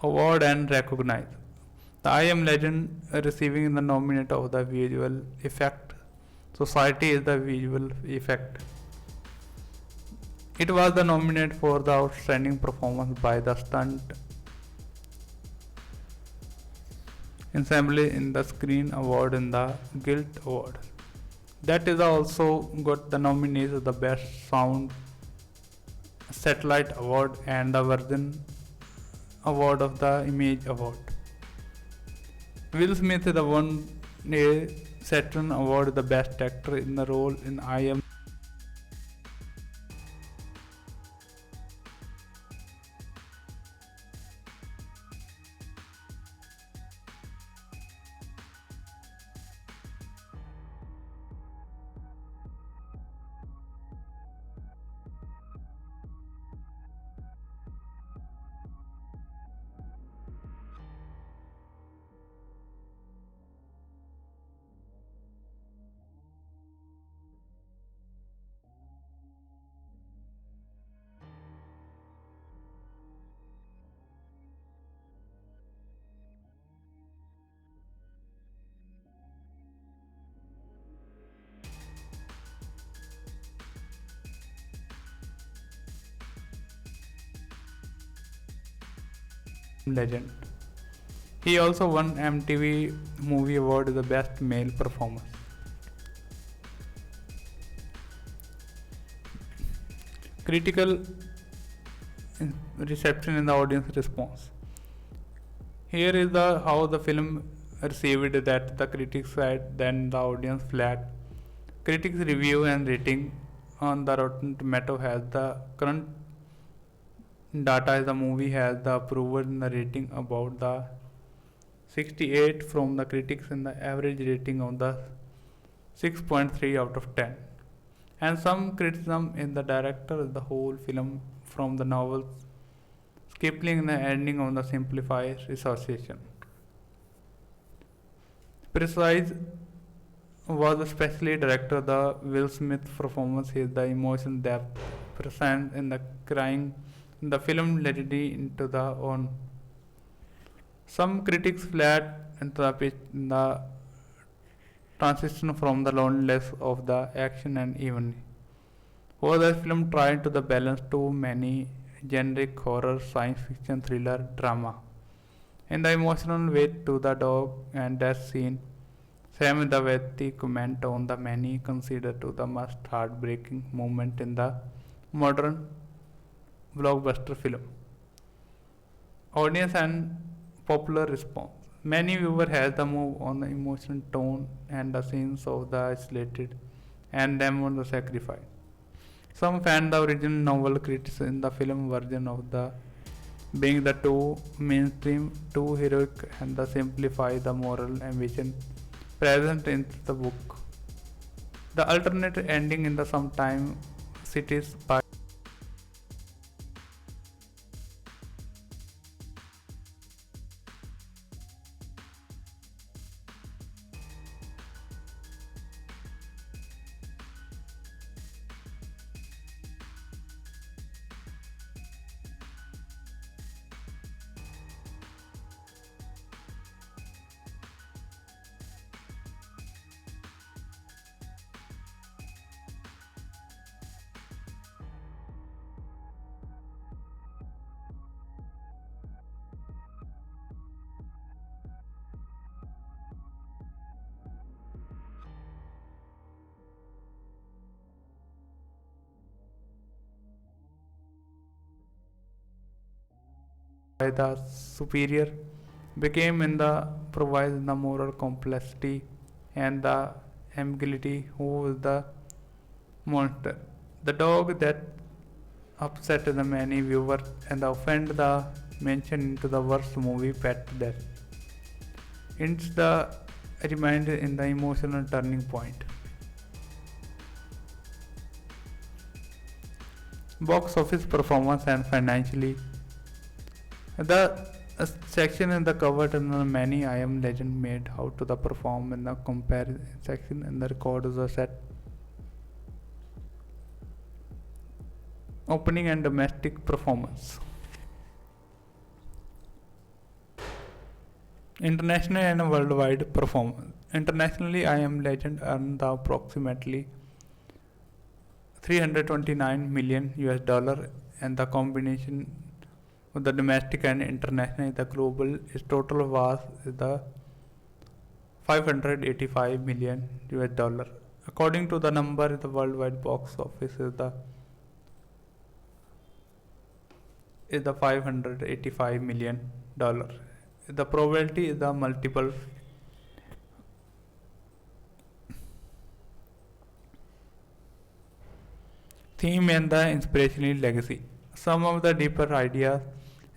Speaker 1: Award and recognize. The I Am Legend receiving the nomination of the visual effect. Society is the visual effect. It was the nomination for the outstanding performance by the stunt ensemble in the Screen Award and the Guild Award. That is also got the nomination of the best sound Satellite Award and the Virgin Award of the Image Award. Will Smith won a Saturn Award the Best Actor in the role in I Am Legend. He also won MTV Movie Award the Best Male Performance. Critical reception and the audience response. Here is the how the film received that the critics said, then the audience flat. Critics review and rating on the Rotten Tomato has the current data is the movie has the approval in the rating about the 68 from the critics and the average rating of the 6.3 out of 10, and some criticism in the director of the whole film from the novels skipping the ending on the simplified association. Precise was especially director the Will Smith performance is the emotion depth present in the crying the film legendary into the own. Some critics flat into the pitch in the transition from the loneliness of the action and even. While the film tried to the balance too many generic horror, science fiction, thriller, drama. In the emotional weight to the dog and death scene, Sam the Veti comment on the many considered to the most heartbreaking moment in the modern blockbuster film. Audience and popular response. Many viewers has the move on the emotional tone and the scenes of the isolated and them on the sacrifice. Some fan the original novel critics in the film version of the being the too mainstream, too heroic and the simplify the moral ambition present in the book. The alternate ending in the sometime cities by the superior became in the provides the moral complexity and the ambiguity who is the monster. The dog that upset the many viewers and offend the mention into the worst movie pet death. It's the reminder in the emotional turning point. Box office performance and financially. The section in the covered and the many I Am Legend made how to the perform in the comparison section and the record is a set. Opening and domestic performance. International and worldwide performance. Internationally, I Am Legend earned the approximately 329 million US dollar, and the combination of the domestic and international the global is total was the 585 million US dollar. According to the number the worldwide box office is the is the $585 million. The probability is the multiple. Theme and the inspirational legacy. Some of the deeper ideas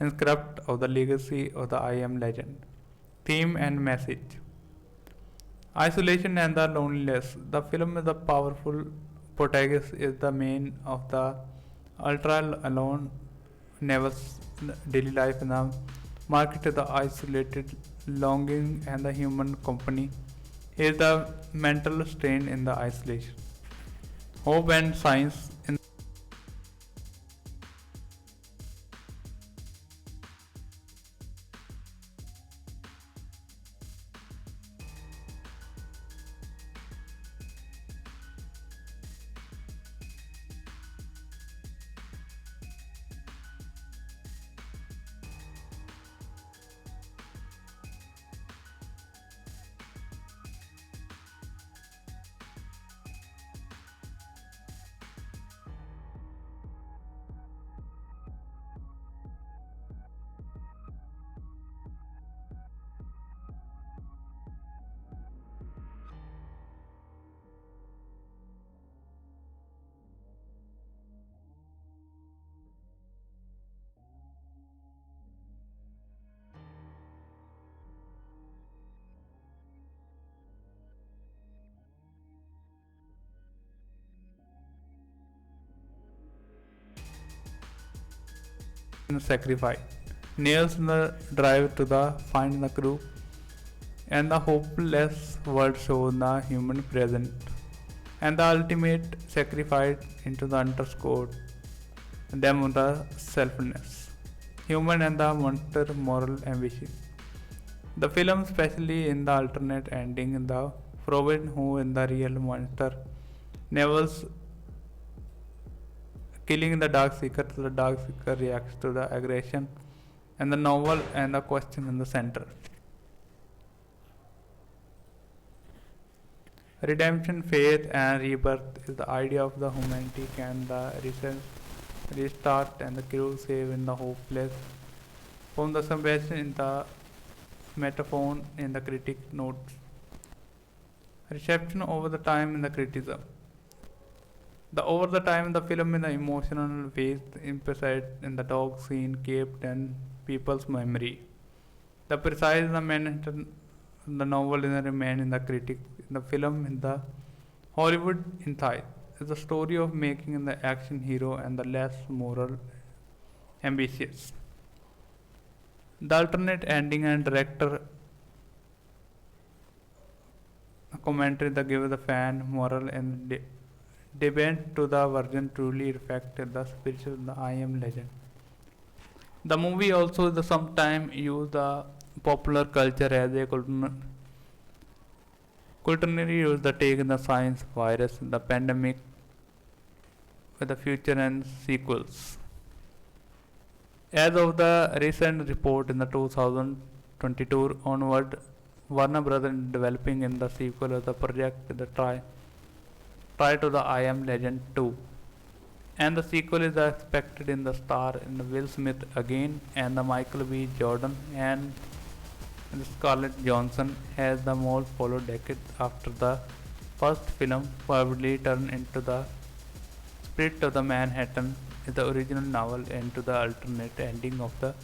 Speaker 1: and script of the legacy of the I Am Legend. Theme and message. Isolation and the loneliness. The film is the powerful protagonist is the main of the ultra alone Neville's daily life in the market is the isolated longing and the human company is the mental strain in the isolation. Hope and science in sacrifice. Nails the drive to the find the crew and the hopeless world show the human present and the ultimate sacrifice into the underscore them of the selfness. Human and the monster moral ambition. The film, especially in the alternate ending, in the proven who in the real monster, Neville's killing the Dark Seeker, so the Dark Seeker reacts to the aggression and the novel and the question in the center. Redemption, faith, and rebirth is the idea of the humanity can the restart and the crew save in the hopeless. From the salvation in the metaphor in the critic notes. Reception over the time in the criticism. The over the time in the film in the emotional ways emphasized in the dog scene kept in people's memory. The precise the Manhattan the novel in the remain in the critic in the film in the Hollywood insight is the story of making the action hero and the less moral ambitious. The alternate ending and director commentary that give the fan moral and debate to the version truly reflected the spiritual the I Am Legend. The movie also the sometime use the popular culture as a culinary use the take in the science virus, the pandemic with the future and sequels. As of the recent report in the 2022 onward, Warner Brothers developing in the sequel of the project the try to the I Am Legend 2. And the sequel is expected in the star in the Will Smith again and the Michael B. Jordan and the Scarlett Johansson as the more followed decade after the first film probably turned into the spirit of the Manhattan is the original novel into the alternate ending of the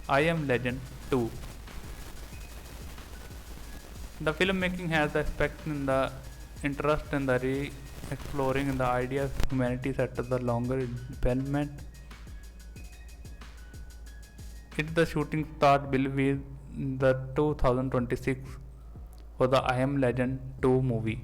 Speaker 1: I Am Legend 2. The filmmaking has the interest in the re-exploring the idea of humanity set to the longer development. It the shooting start will be the 2026 for the I Am Legend 2 movie.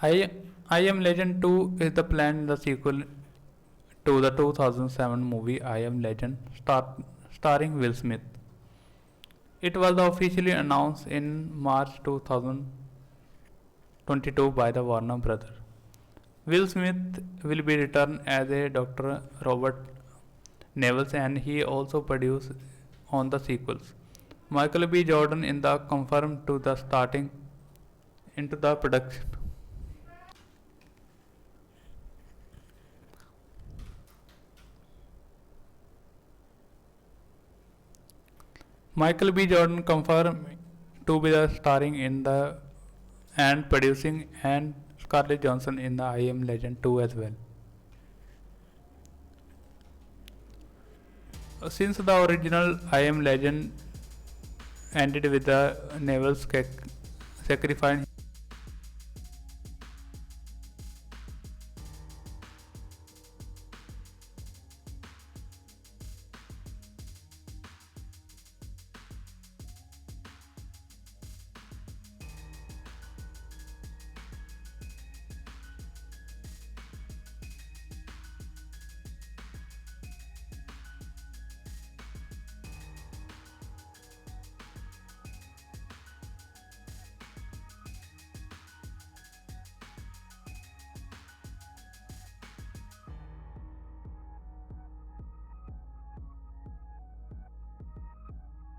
Speaker 1: I, I Am Legend 2 is the planned the sequel to the 2007 movie I Am Legend starring Will Smith. It was officially announced in March 2022 by the Warner Brothers. Will Smith will be returned as a Dr. Robert Neville and he also produced on the sequels. Michael B. Jordan in the confirmed to the starting into the production. Michael B. Jordan confirmed to be the starring in the and producing and Scarlett Johansson in the I Am Legend 2 as well. Since the original I Am Legend ended with the Neville's sacrificing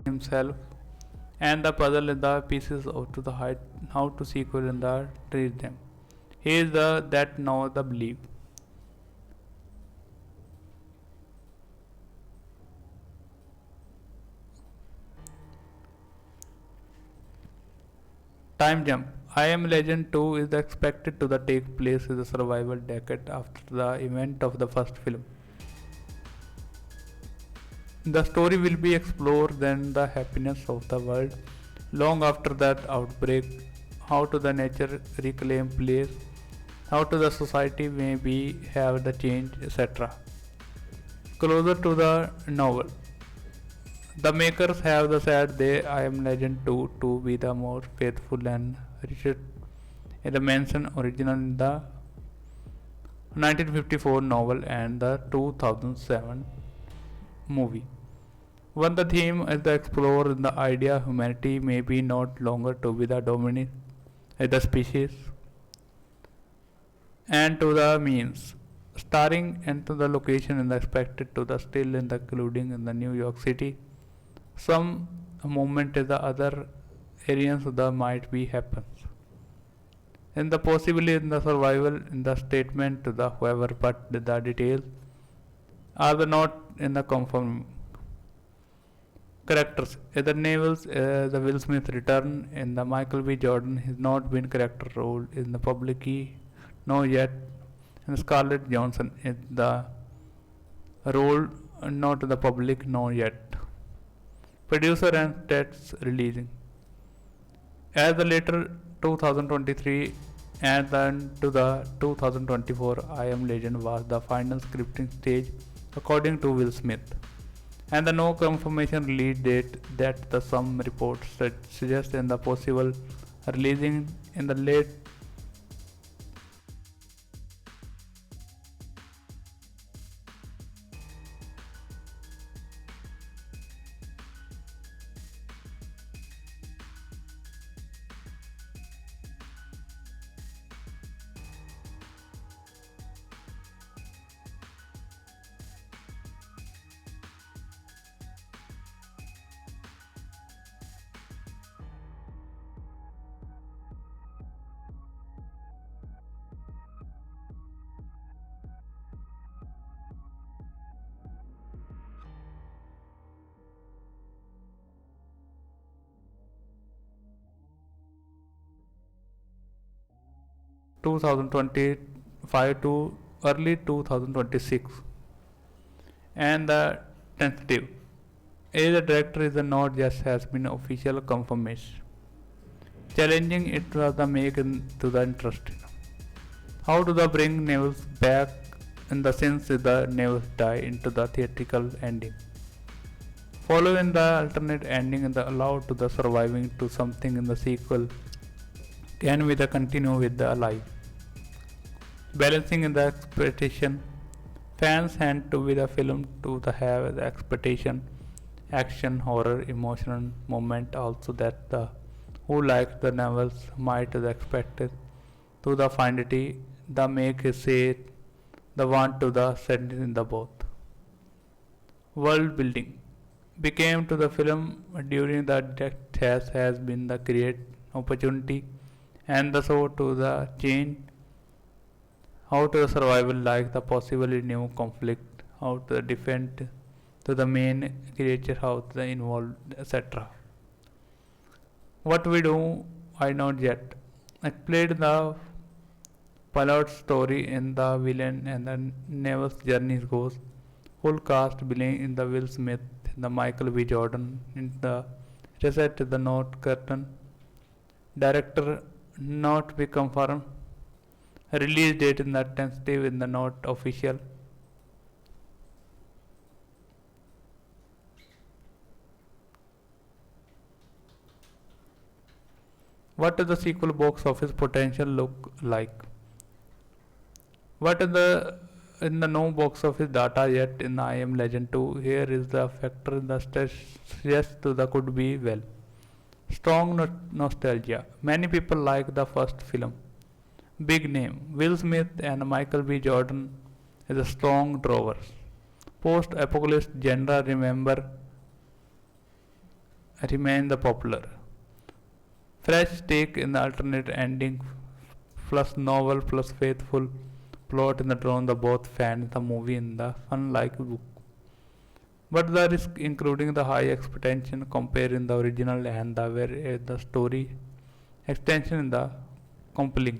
Speaker 1: himself and the puzzle in the pieces of to the height how to sequel in the treat them. He is the that know the belief. Time jump. I Am Legend 2 is expected to the take place in the survival decade after the event of the first film. The story will be explored then the happiness of the world long after that outbreak, how to the nature reclaim place, how to the society may be have the change, etc. Closer to the novel. The makers have the said they I Am Legend 2 to be the more faithful and richer in the mentioned original in the 1954 novel and the 2007 movie. One the theme is the explore the idea humanity may be not longer to be the dominant the species and to the means starring into the location in the expected to the still in the including in the New York City. Some movement in the other areas the might be happens. In the possibly in the survival in the statement to the whoever but the details are the not in the confirm characters. In the Neville's the Will Smith return in the Michael B. Jordan has not been character role in the public no yet and Scarlett Johansson is the role not the public no yet. Producer and stats releasing. As the later 2023 and then to the 2024 I Am Legend was the final scripting stage according to Will Smith. And the no confirmation release date that the some reports suggest in the possible releasing in the late 2025 to early 2026. And the tentative. As a director is not just has been official confirmation. Challenging it was the make to the interest. How do the bring Neville's back in the sense the Neville's die into the theatrical ending? Following the alternate ending and the allowed to the surviving to something in the sequel can be the continue with the alive. Balancing in the expectation. Fans hand to be the film to the have the expectation, action, horror, emotional moment also that the who like the novels might have expected to the finality the make is say the want to the send in the both. World building became to the film during the death has been the great opportunity and the so to the change how to survival like the possibly new conflict, how to defend to the main creature, how to involve, etc. What we do, I not yet. I played the pilot story in the villain and the Neville's journey goes. Full cast billing in the Will Smith, the Michael B. Jordan, in the reset the note curtain. Director not be confirmed. Release date in the tentative in the not official. What does the sequel box office potential look like? What is the in the no box office data yet in the I Am Legend 2? Here is the factor in the stress yes to the could be well. Strong nostalgia. Many people like the first film. Big name. Will Smith and Michael B. Jordan is a strong drawers. Post-apocalypse genre remain the popular. Fresh take in the alternate ending plus novel plus faithful plot in the drawn the both fans the movie in the fun like book. But the risk including the high expectation comparing the original and the where the story extension in the compelling.